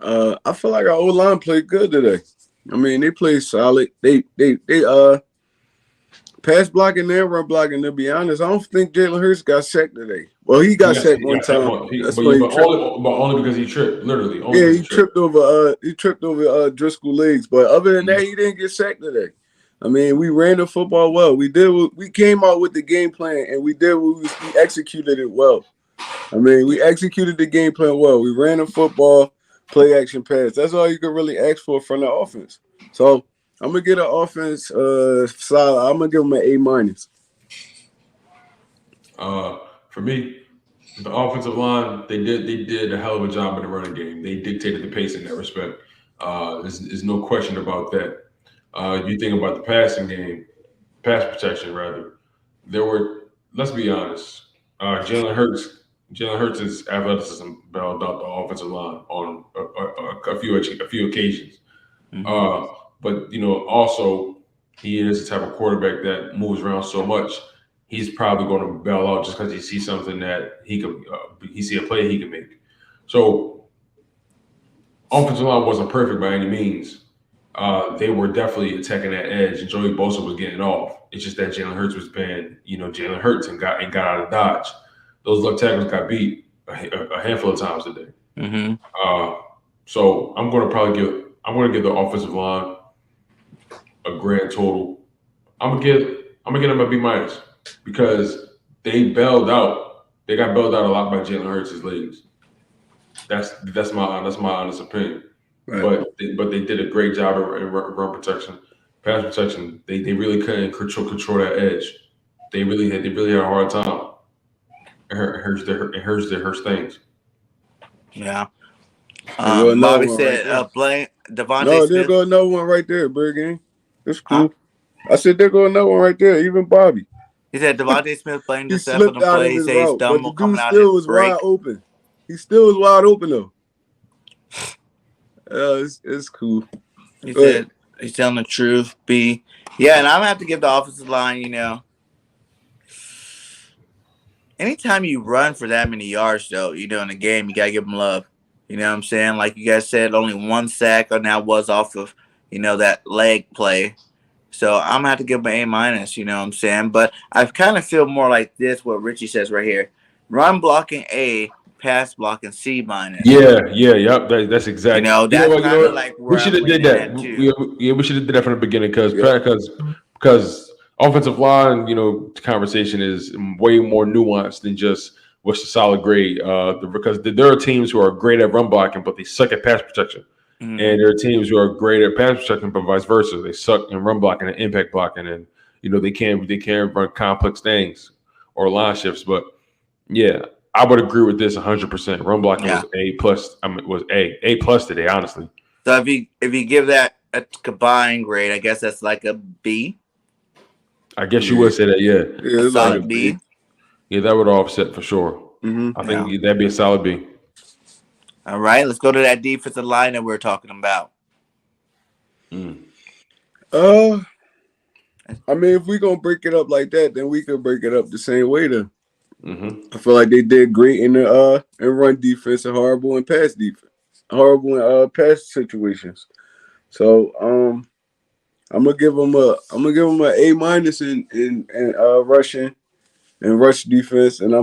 I feel like our O-line played good today. I mean, they played solid. They pass blocking and run blocking, to be honest. I don't think Jalen Hurst got sacked today. Well, he got sacked one time. But only because he tripped, literally. He tripped over Driscoll's legs. But other than that, he didn't get sacked today. I mean, we ran the football well. We came out with the game plan, and we executed it well. I mean, we executed the game plan well. We ran the football, play action pass. That's all you can really ask for from the offense. So I'm gonna get an offense solid. I'm gonna give them an A-. For me, the offensive line, they did a hell of a job in the running game. They dictated the pace in that respect. There's no question about that. You think about the passing game, pass protection rather. Let's be honest, Jalen Hurts' athleticism bailed out the offensive line on a few occasions. Mm-hmm. But also he is the type of quarterback that moves around so much. He's probably going to bail out just because he sees something that he see a play he can make. So offensive line wasn't perfect by any means. They were definitely attacking that edge, and Joey Bosa was getting off. It's just that Jalen Hurts was paying, Jalen Hurts and got out of dodge. Those left tackles got beat a handful of times today. Mm-hmm. So I'm going to give the offensive line a grand total. I'm gonna give them a B- because they bailed out. They got bailed out a lot by Jalen Hurts' legs. That's my honest opinion. Right. But they did a great job in run protection, pass protection. They really couldn't control that edge. They really had a hard time. It hurts their things. Yeah. Bobby said, "Blame Devonte." No, there go another one right there, BIRDGANG. It's cool. I said there go another one right there. Even Bobby. He said Devonte Smith blamed himself on the play. He said he stumbled coming out. Still was wide open. He still was wide open though. It's cool. He said he's telling the truth. And I'm gonna have to give the offensive line. Anytime you run for that many yards, though, in a game, you gotta give them love. You know what I'm saying? Like you guys said, only one sack, and that was off of that leg play. So I'm gonna have to give them an A-. You know what I'm saying? But I kind of feel more like this. What Richie says right here: run blocking A, pass blocking C-. Yep. That's exactly. That's kind of like where we should have did that. We should have did that from the beginning because offensive line, conversation is way more nuanced than just what's the solid grade. Because there are teams who are great at run blocking, but they suck at pass protection. And there are teams who are great at pass protection, but vice versa. They suck in run blocking and impact blocking, and they can't run complex things or line shifts. But yeah, I would agree with this 100%. Run blocking was A plus. Was A plus today, honestly. So if you give that a combined grade, I guess that's like a B. I guess you would say that, yeah. A solid like B. Yeah, that would offset for sure. Mm-hmm. I think that'd be a solid B. All right, let's go to that defensive line that we're talking about. I mean, if we're gonna break it up like that, then we could break it up the same way. Then I feel like they did great in the in run defense and horrible in pass defense, horrible in pass situations. So I'm gonna give them an A minus in rushing and rush defense, and I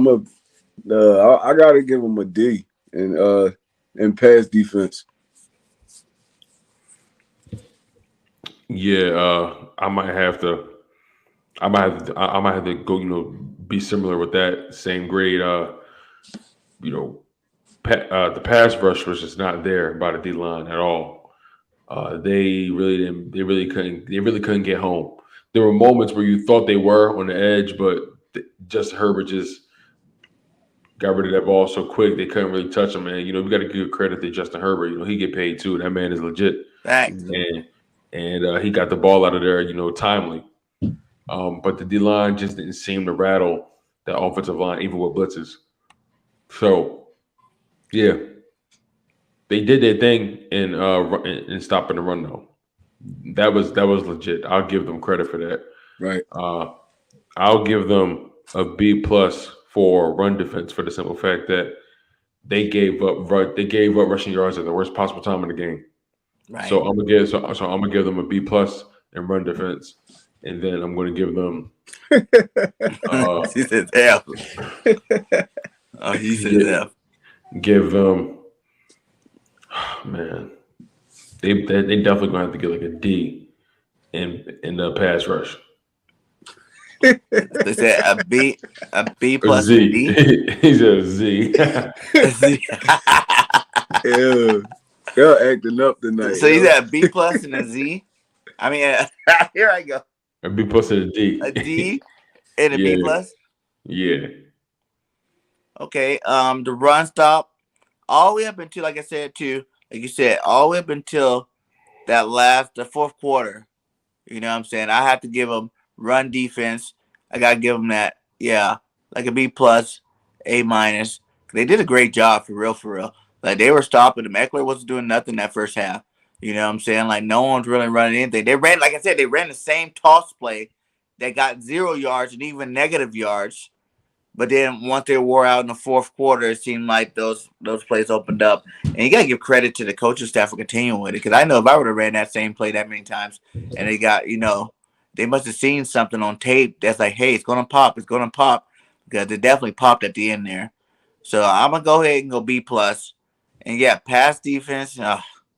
gotta give them a D in pass defense. Yeah, I might have to go, be similar with that same grade. The pass rush was just not there by the D line at all. They really couldn't get home. There were moments where you thought they were on the edge, but Justin Herbert just got rid of that ball so quick they couldn't really touch him. And we got to give credit to Justin Herbert. He get paid too. That man is legit. Thanks. And he got the ball out of there, timely. But the D line just didn't seem to rattle that offensive line, even with blitzes. So, yeah, they did their thing in stopping the run though. That was legit. I'll give them credit for that. Right. I'll give them a B plus for run defense for the simple fact that they gave up rushing yards at the worst possible time in the game. Right. So I'm gonna give them a B plus in run defense, and then I'm gonna give them. He said F. He said F. Give them. Man, they definitely gonna have to get like a D in the pass rush. They said a B plus Z. D. He said Z. Yeah. They're acting up tonight. So you said a B plus and a Z? I mean, here I go. A B plus and a D. A D and a B plus? Yeah. Okay. The run stop, all the way up until, like I said, like you said, all the way up until the fourth quarter. You know what I'm saying? I have to give them run defense. I got to give them that, like a B plus, A minus. They did a great job, for real. Like, they were stopping him. Eckler wasn't doing nothing that first half. You know what I'm saying? Like, no one's really running anything. They ran, like I said, they ran the same toss play that got 0 yards and even negative yards. But then once they wore out in the fourth quarter, it seemed like those plays opened up. And you got to give credit to the coaching staff for continuing with it. Because I know if I would have ran that same play that many times and they got, they must have seen something on tape that's like, hey, it's going to pop. Because it definitely popped at the end there. So I'm going to go ahead and go B plus. And pass defense,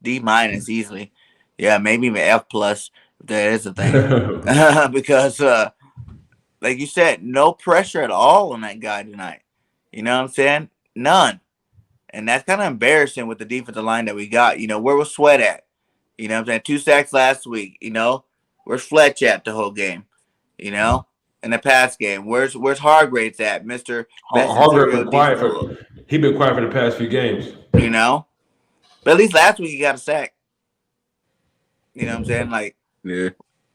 D minus easily. Yeah, maybe even F plus if that is a thing. Because, like you said, no pressure at all on that guy tonight. You know what I'm saying? None. And that's kind of embarrassing with the defensive line that we got. Where was Sweat at? You know what I'm saying? 2 sacks last week. Where's Fletch at the whole game? In the pass game. Where's Hargraves at? Mr. Hargraves been quiet He's been quiet for the past few games. But at least last week he got a sack. You know what I'm saying? Like,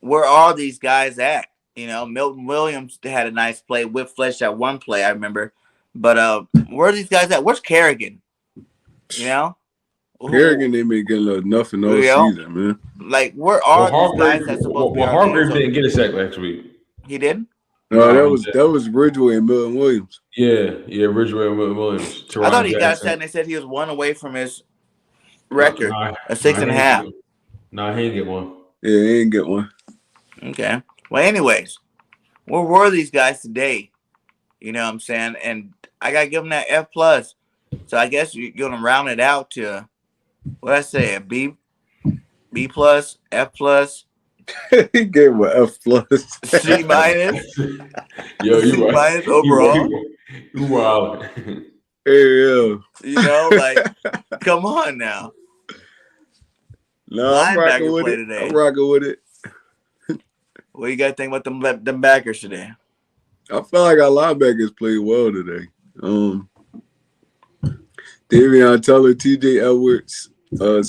where are these guys at? Milton Williams had a nice play with Fletch that one play, I remember. But where are these guys at? Where's Kerrigan? Kerrigan ain't been getting nothing all season, man. Like, where are these guys that's supposed to be? Hargraves didn't get a sack last week. He didn't? No, that was Ridgeway and Milton Williams. Yeah, Ridgeway and Milton Williams. I thought he got a sack and they said he was 1 away from his record, a 6.5. Nah, he didn't get one. Yeah, he didn't get one. Okay. Well, anyways, where were these guys today? You know what I'm saying? And I got to give them that F plus. So I guess you're going to round it out to, what I say, a B plus, F plus. He gave him an F plus. C minus. Yo, you C minus overall. You wild. Hey, like, come on now. No, I'm rocking linebacker with play it. today. I'm rocking with it. What you guys think about them backers today? I feel like our linebackers played well today. Davion Teller, TJ Edwards,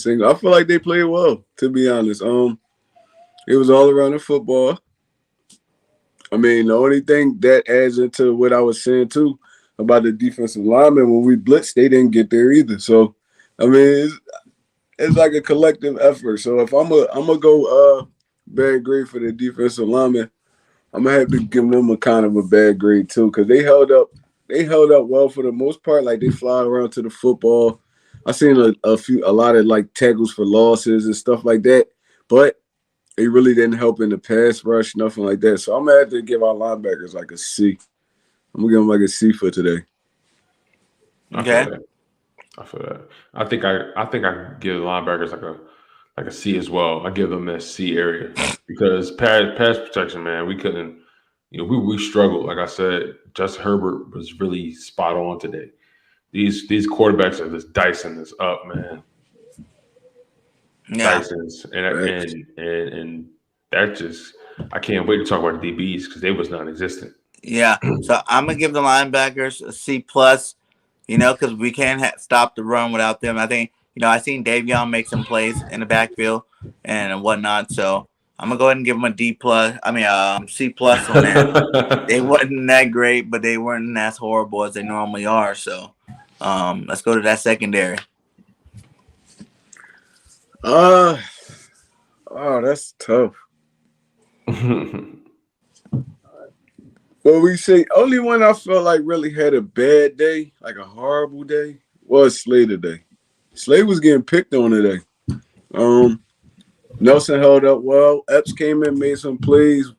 Single. I feel like they played well, to be honest. It was all around the football. I mean, the only thing that adds into what I was saying too about the defensive linemen, when we blitzed, they didn't get there either. So, I mean, it's like a collective effort. So if I'm gonna go bad grade for the defensive linemen, I'm gonna have to give them a kind of a bad grade too, because they held up well for the most part. Like they fly around to the football. I seen a lot of like tackles for losses and stuff like that, but they really didn't help in the pass rush, nothing like that. So I'm gonna have to give our linebackers like a C. I'm gonna give them like a C for today. Okay. I feel that. I think I give the linebackers like a C as well. I give them that C area because pass protection, man, we couldn't. We struggled. Like I said, Justin Herbert was really spot on today. These quarterbacks are just dicing this up, man. Yeah. Dyson's and that just I can't wait to talk about the DBs because they was non-existent. Yeah. So I'm gonna give the linebackers a C plus. Because we can't stop the run without them. I think I seen Davion make some plays in the backfield and whatnot. So I'm gonna go ahead and give them a D plus. I mean, C plus on that. They wasn't that great, but they weren't as horrible as they normally are. So let's go to that secondary. Oh, that's tough. Well, we say only one I felt like really had a bad day, like a horrible day, was Slay today. Slay was getting picked on today. Nelson held up well. Epps came in, made some plays.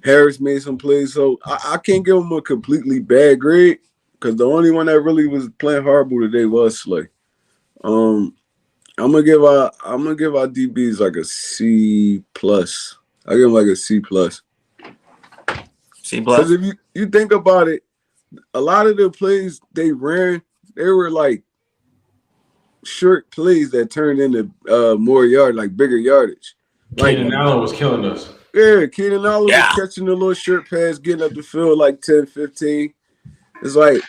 Harris made some plays. So I can't give him a completely bad grade because the only one that really was playing horrible today was Slay. I'm gonna give our DBs like a C plus. I give them like a C plus. C plus. Because if you think about it, a lot of the plays they ran, they were like short plays that turned into more bigger yardage. Like Keenan Allen was killing us. Yeah, Keenan Allen was catching a little short pass, getting up the field like 10, 15. It's like,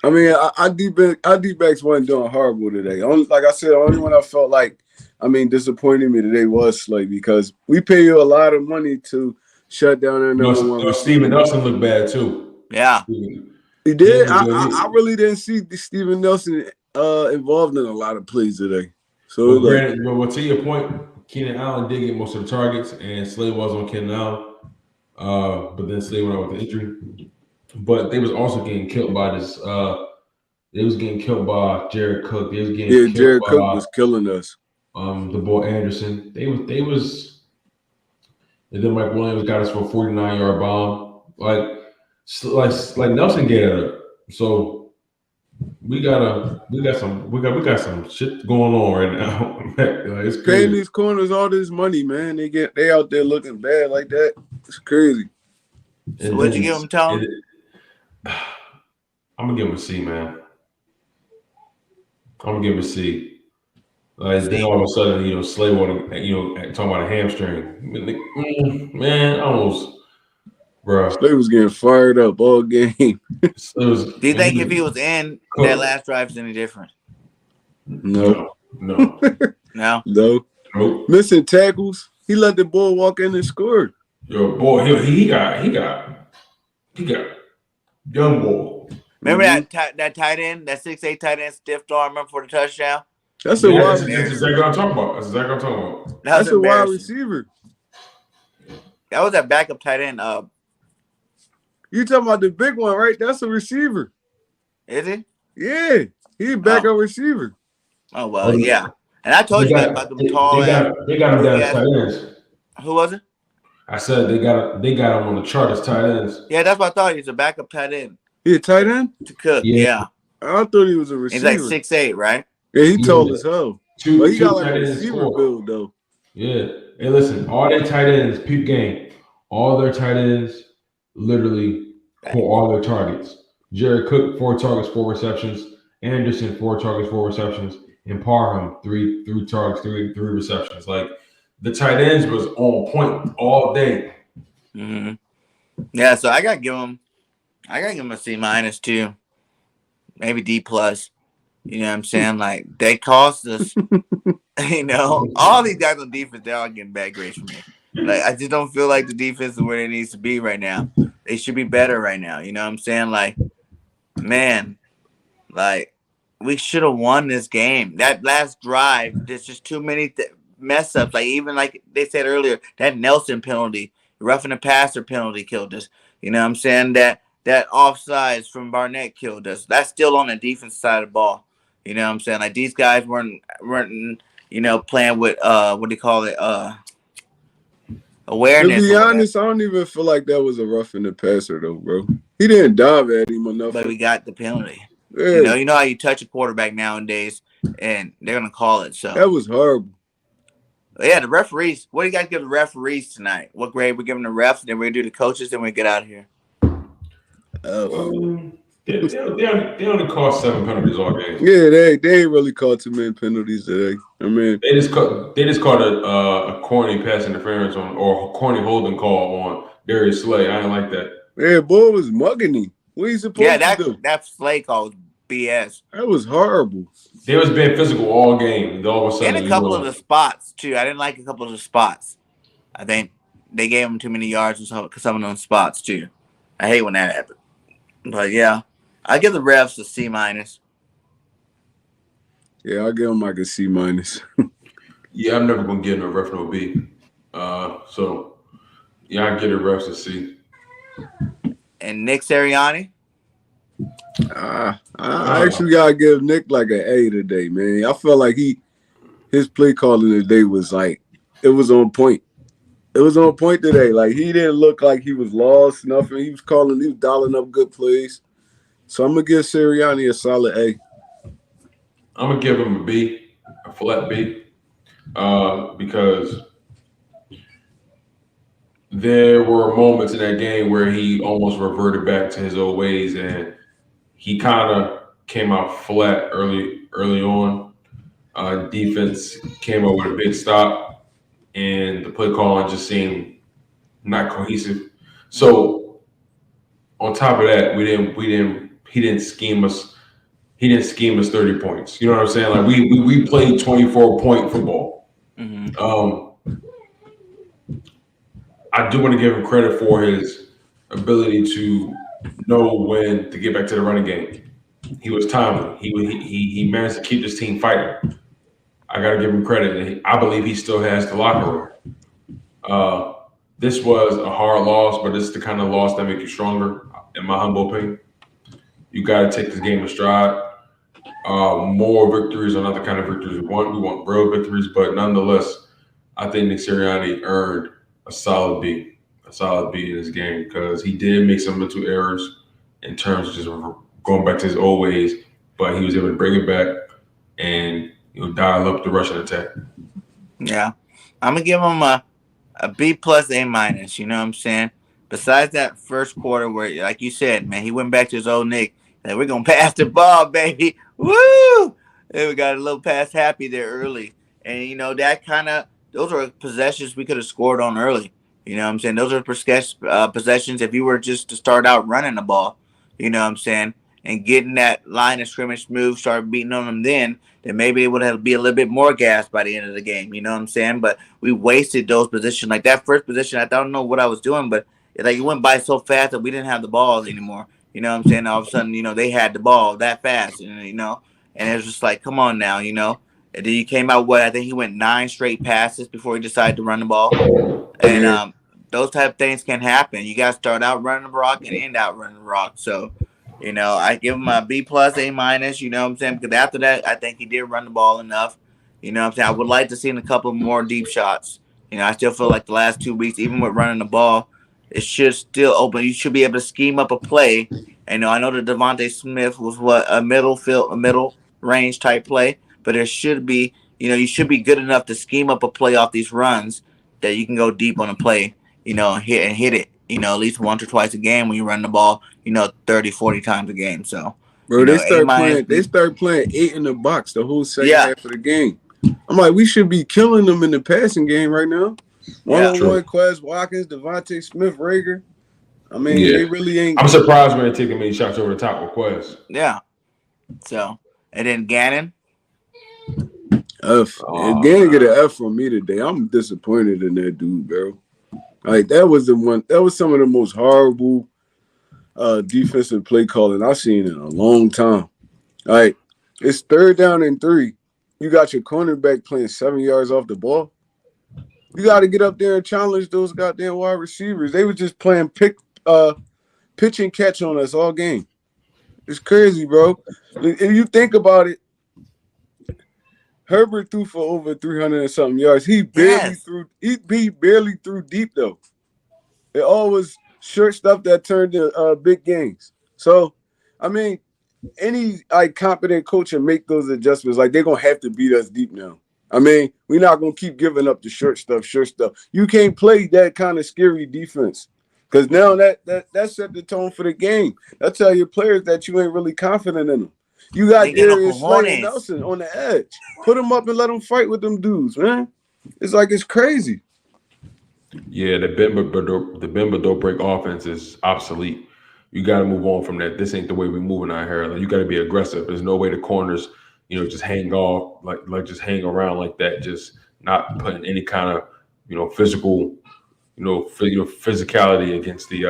I mean, our D-backs wasn't doing horrible today. Like I said, the only one I felt like, disappointing me today was Slay because we pay you a lot of money to shut down their number one. Steven Nelson looked bad too. Yeah, he did. I really didn't see Steven Nelson involved in a lot of plays today. So, well, to your point, Keenan Allen did get most of the targets, and Slay was on Keenan Allen. But then Slay went out with the injury. But they was also getting killed by this. They was getting killed by Jared Cook. They was getting killed Jared by, Cook was killing us. The boy Anderson. They was. And then Mike Williams got us for a 49-yard bomb. Like Nelson get it up. So we got some shit going on right now. It's crazy. Paying these corners all this money, man. They out there looking bad like that. It's crazy. So what'd you give them, Tom? I'm gonna give him a C, man. I'm gonna give him a C. Then all of a sudden, Slay wanted, talking about a hamstring. Man, almost, bro. Slay was getting fired up all game. Do you think if he was in that last drive is any different? No. No. Missing tackles. He let the ball walk in and scored. Yo, boy, he got young boy. Remember that tight end, that 6'8" tight end stiff arm for the touchdown? That's exactly what I'm talking about. That's a wide receiver. That was a backup tight end. You talking about the big one, right? That's a receiver. Is he? Yeah, he's a backup receiver. Oh well, yeah. And I told you guys about them tall. They got him down as tight ends. Who was it? I said they got him on the chart as tight ends. Yeah, that's what I thought. He's a backup tight end. He a tight end? To Cook, yeah. I thought he was a receiver. He's like 6'8", right? Yeah, he tall as hell. But he got like a receiver score. build though. Yeah. Hey, listen, all their tight ends, peep game. All their tight ends literally caught all their targets. Jared Cook, 4 targets, 4 receptions. Anderson, 4 targets, 4 receptions. and Parham, three targets, three receptions. Like the tight ends was on point all day. Mm-hmm. Yeah, so I gotta give him a C minus too, maybe D plus. You know what I'm saying? Like they cost us. All these guys on defense, they're all getting bad grades from me. Like I just don't feel like the defense is where it needs to be right now. They should be better right now. You know what I'm saying? Like, man, like we should have won this game. That last drive, there's just too many mess ups. Like even like they said earlier, that Nelson penalty, roughing the passer penalty killed us. You know what I'm saying? That offsides from Barnett killed us. That's still on the defense side of the ball. You know what I'm saying? Like these guys weren't playing with what do you call it? Awareness. To be honest, I don't even feel like that was a roughing the passer though, bro. He didn't dive at him enough. But we got the penalty. Yeah. You know how you touch a quarterback nowadays, and they're gonna call it. So that was horrible. Yeah, the referees. What do you guys give the referees tonight? What grade we're giving the refs? Then we're gonna do the coaches. Then we get out of here. They only caught 7 penalties all game. Yeah, they ain't really caught too many penalties today. I mean, they just caught a corny pass interference or a corny holding call on Darius Slay. I didn't like that. Yeah, boy was mugging him. What he supposed to do? That Slay call was BS. That was horrible. They was being physical all game. All of a sudden, and a couple of the spots too. I didn't like a couple of the spots. I think they gave them too many yards with some of those spots too. I hate when that happens. But yeah, I give the refs a C minus. Yeah, I'll give them like a C minus. Yeah, I'm never gonna give no ref no B. So yeah, I give the refs a C. And Nick Sirianni? I actually gotta give Nick like an A today, man. I felt like his play calling today was like it was on point. It was on point today. Like he didn't look like he was lost, nothing. He was dialing up good plays. So I'm gonna give Sirianni a solid A. I'm gonna give him a B, a flat B, because there were moments in that game where he almost reverted back to his old ways, and he kind of came out flat early on. Defense came up with a big stop, and the play calling just seemed not cohesive. So on top of that, he didn't scheme us. He didn't scheme us 30 points. You know what I'm saying? Like we played 24-point football. Mm-hmm. I do want to give him credit for his ability to know when to get back to the running game. He was timely. He managed to keep this team fighting. I got to give him credit. I believe he still has the locker room. This was a hard loss, but this is the kind of loss that makes you stronger, in my humble opinion. You got to take this game in stride. More victories are not the kind of victories we want. We want real victories, but nonetheless, I think Nick Sirianni earned a solid B in this game because he did make some mental errors in terms of just going back to his old ways, but he was able to bring it back and dial up the Russian attack. Yeah, I'm gonna give him a B plus A minus. You know what I'm saying? Besides that first quarter where, like you said, man, he went back to his old Nick. Like, we're gonna pass the ball, baby. Woo! And we got a little pass happy there early, and that those are possessions we could have scored on early. You know what I'm saying? Those are possessions if you were just to start out running the ball. You know what I'm saying? And getting that line of scrimmage move, start beating on them then maybe it would have be a little bit more gas by the end of the game. You know what I'm saying? But we wasted those positions. Like that first position, I don't know what I was doing, but it went by so fast that we didn't have the balls anymore. You know what I'm saying? All of a sudden, they had the ball that fast, and it was just like, come on now, And then he came out, I think he went 9 straight passes before he decided to run the ball. And those type of things can happen. You got to start out running the rock and end out running the rock. So, I give him a B plus, A minus, you know what I'm saying? Because after that, I think he did run the ball enough. You know what I'm saying? I would like to see a couple more deep shots. I still feel like the last 2 weeks, even with running the ball, it should still open. You should be able to scheme up a play. And I know that Devonte Smith was a middle range type play, but there should be, you should be good enough to scheme up a play off these runs that you can go deep on a play, and hit it, at least once or twice a game when you run the ball, 30, 40 times a game. So, Bro, they start A-. playing 8 in the box the whole second Yeah. half of the game. I'm like, we should be killing them in the passing game right now. One-on-one, Quez Watkins, Devonte Smith, Rager. I mean, they really ain't. I'm surprised when they're taking many shots over the top with Quez. Yeah. So, and then Gannon. F. Gannon get an F from me today. I'm disappointed in that dude, bro. Like, that was some of the most horrible defensive play calling I've seen in a long time. Like, it's 3rd down and 3. You got your cornerback playing 7 yards off the ball. You got to get up there and challenge those goddamn wide receivers. They were just playing pitch and catch on us all game. It's crazy, bro. If you think about it, Herbert threw for over 300 and something yards. He barely threw. He barely threw deep though. It all was short stuff that turned to big gains. So, I mean, any competent coach can make those adjustments. Like, they're gonna have to beat us deep now. I mean, we're not gonna keep giving up the short stuff. You can't play that kind of scary defense. Because now that set the tone for the game. That tell your players that you ain't really confident in them. You got Darius Slay and Nelson on the edge. Put them up and let them fight with them dudes, man. It's like it's crazy. Yeah, the Bimba don't break offense is obsolete. You got to move on from that. This ain't the way we're moving out here. Like, you got to be aggressive. There's no way the corners, just hang off like just hang around like that. Just not putting any kind of physical. Physicality against the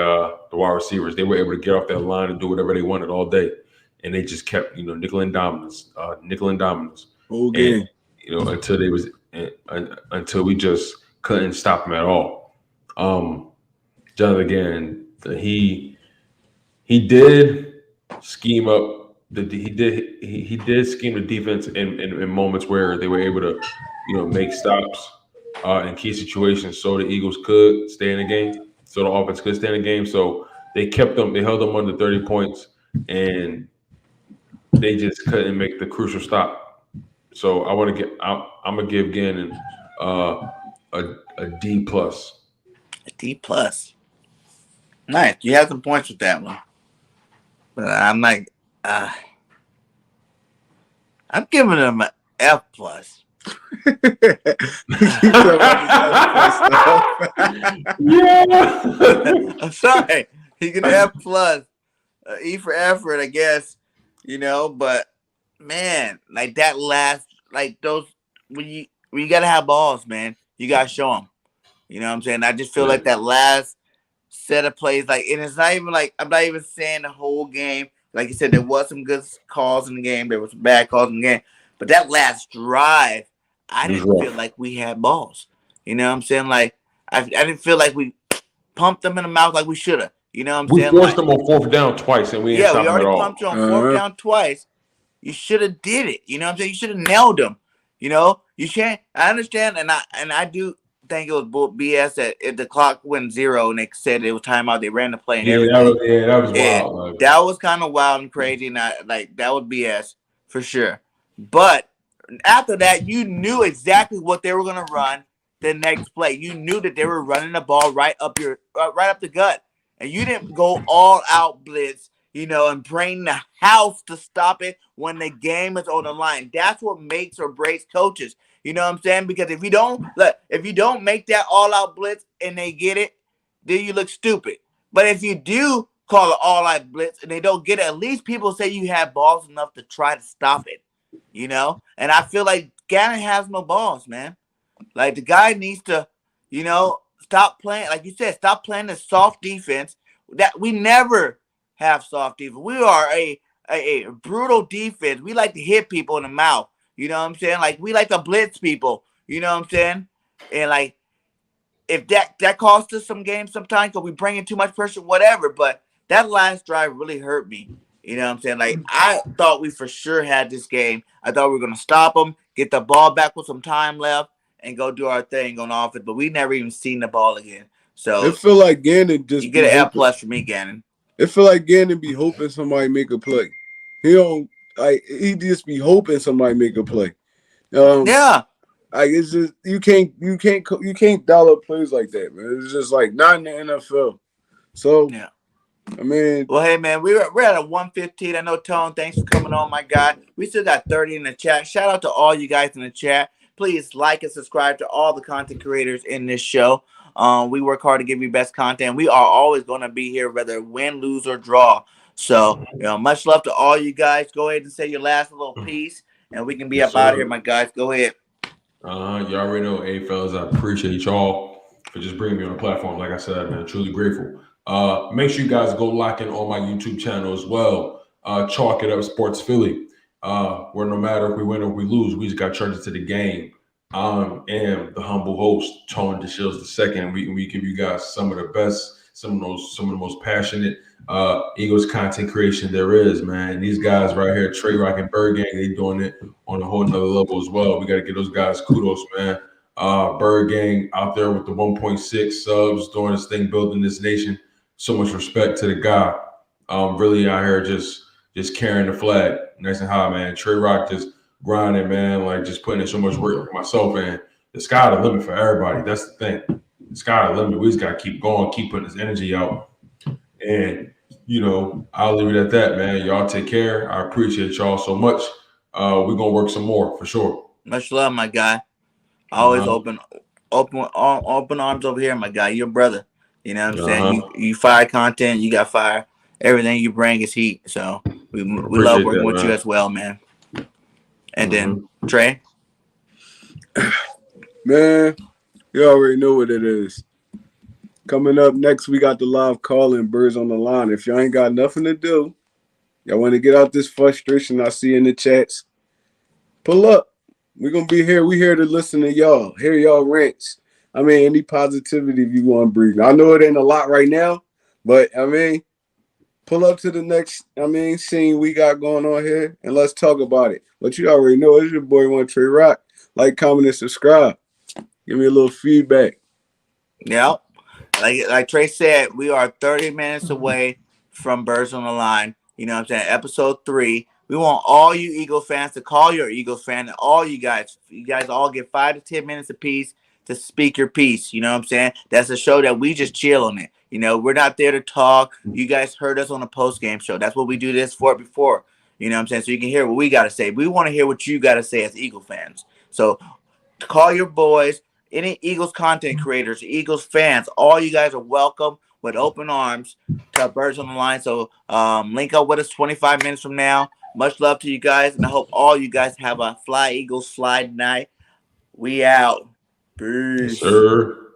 wide receivers. They were able to get off that line and do whatever they wanted all day, and they just kept nickel and dominance. Whole game. And, until we just couldn't stop them at all. Jonathan Gannon, he did scheme up he did scheme the defense in moments where they were able to make stops. In key situations, so the Eagles could stay in the game, so the offense could stay in the game. So they held them under 30 points, and they just couldn't make the crucial stop. So I'm gonna give Gannon a D plus. A D plus. Nice. You have some points with that one, but I'm like, I'm giving him an F plus. I'm sorry. He can F plus, E for effort, I guess. But man, like that last, like those when you gotta have balls, man, you gotta show them. You know what I'm saying? I just feel like that last set of plays, like, and it's not even like I'm not even saying the whole game. Like you said, there was some good calls in the game, there was some bad calls in the game, but that last drive, I didn't feel like we had balls. You know what I'm saying? Like, I didn't feel like we pumped them in the mouth like we should have. You know what I'm saying? We forced them on 4th down twice, and we didn't stop them at all. We already pumped you on 4th down twice. You should have did it. You know what I'm saying? You should have nailed them. You can't. I understand, and I do think it was BS that if the clock went 0 and they said it was timeout, they ran the play and everything. That was wild. That was kind of wild and crazy, and that was BS for sure. But after that, you knew exactly what they were going to run the next play. You knew that they were running the ball right up the gut, and you didn't go all out blitz, and bring the house to stop it when the game is on the line. That's what makes or breaks coaches. You know what I'm saying? Because if you don't make that all out blitz and they get it, then you look stupid. But if you do call an all out blitz and they don't get it, at least people say you have balls enough to try to stop it. And I feel like Gannon has no balls, man. Like, the guy needs to, stop playing. Like you said, stop playing the soft defense. That we never have soft defense. We are a brutal defense. We like to hit people in the mouth. You know what I'm saying? Like, we like to blitz people. You know what I'm saying? And like, if that costs us some games sometimes because we bring in too much pressure, whatever. But that last drive really hurt me. You know what I'm saying? Like, I thought we for sure had this game. I thought we were going to stop them, get the ball back with some time left, and go do our thing on offense. But we never even seen the ball again. So it feel like Gannon just. You get an F plus for me, Gannon. It feel like Gannon be hoping somebody make a play. He just be hoping somebody make a play. Yeah. Like, it's just you can't dial up plays like that, man. It's just like not in the NFL. So yeah. I mean, well, hey man, we're at a 115. I know, Tone. Thanks for coming on, my guy. We still got 30 in the chat. Shout out to all you guys in the chat. Please like and subscribe to all the content creators in this show. We work hard to give you best content. We are always going to be here, whether win, lose, or draw. So, much love to all you guys. Go ahead and say your last little piece, and we can be Yes, up out of sir. here, my guys. Go ahead. You already know, hey fellas, I appreciate y'all for just bringing me on the platform. Like I said, man, truly grateful. Make sure you guys go lock in on my YouTube channel as well. Chalk It Up Sports Philly. Where no matter if we win or we lose, we just got charged to the game. I am the humble host, Tone DESHIELDS II. We give you guys some of the best, some of the most passionate Eagles content creation there is, man. These guys right here, Trey Rock and BIRDGANG, they doing it on a whole nother level as well. We got to give those guys kudos, man. BIRDGANG out there with the 1.6 subs doing this thing, building this nation. So much respect to the guy. Really out here just carrying the flag nice and high, man. Trey Rock just grinding, man, like just putting in so much work for myself, and the sky the limit for everybody. That's the thing. The sky the limit. We just gotta keep going, keep putting this energy out. And I'll leave it at that, man. Y'all take care. I appreciate y'all so much. We're gonna work some more for sure. Much love, my guy. Always open arms over here, my guy. You're a brother. You know what I'm saying? You fire content, you got fire. Everything you bring is heat. So we love working with you as well, man. And then Trey. Man, you already know what it is. Coming up next, we got the live call-in Birds on the Line. If y'all ain't got nothing to do, y'all want to get out this frustration I see in the chats, pull up. We're going to be here. We here to listen to y'all, hear y'all rants. I mean, any positivity if you want to breathe. I know it ain't a lot right now, but, I mean, pull up to the next, scene we got going on here, and let's talk about it. But you already know, it's your boy, One Trey Rock. Like, comment, and subscribe. Give me a little feedback. Yeah. Like Trey said, we are 30 minutes away from Birds on the Line. You know what I'm saying? Episode 3. We want all you Eagle fans to call your Eagle fan, and all you guys all get 5 to 10 minutes apiece to speak your piece. You know what I'm saying? That's a show that we just chill on it. We're not there to talk. You guys heard us on a post-game show. That's what we do this for before. You know what I'm saying? So you can hear what we got to say. We want to hear what you got to say as Eagle fans. So call your boys. Any Eagles content creators, Eagles fans, all you guys are welcome with open arms to Birds on the Line. So link up with us 25 minutes from now. Much love to you guys, and I hope all you guys have a Fly Eagles Fly night. We out. Peace. Yes, sir.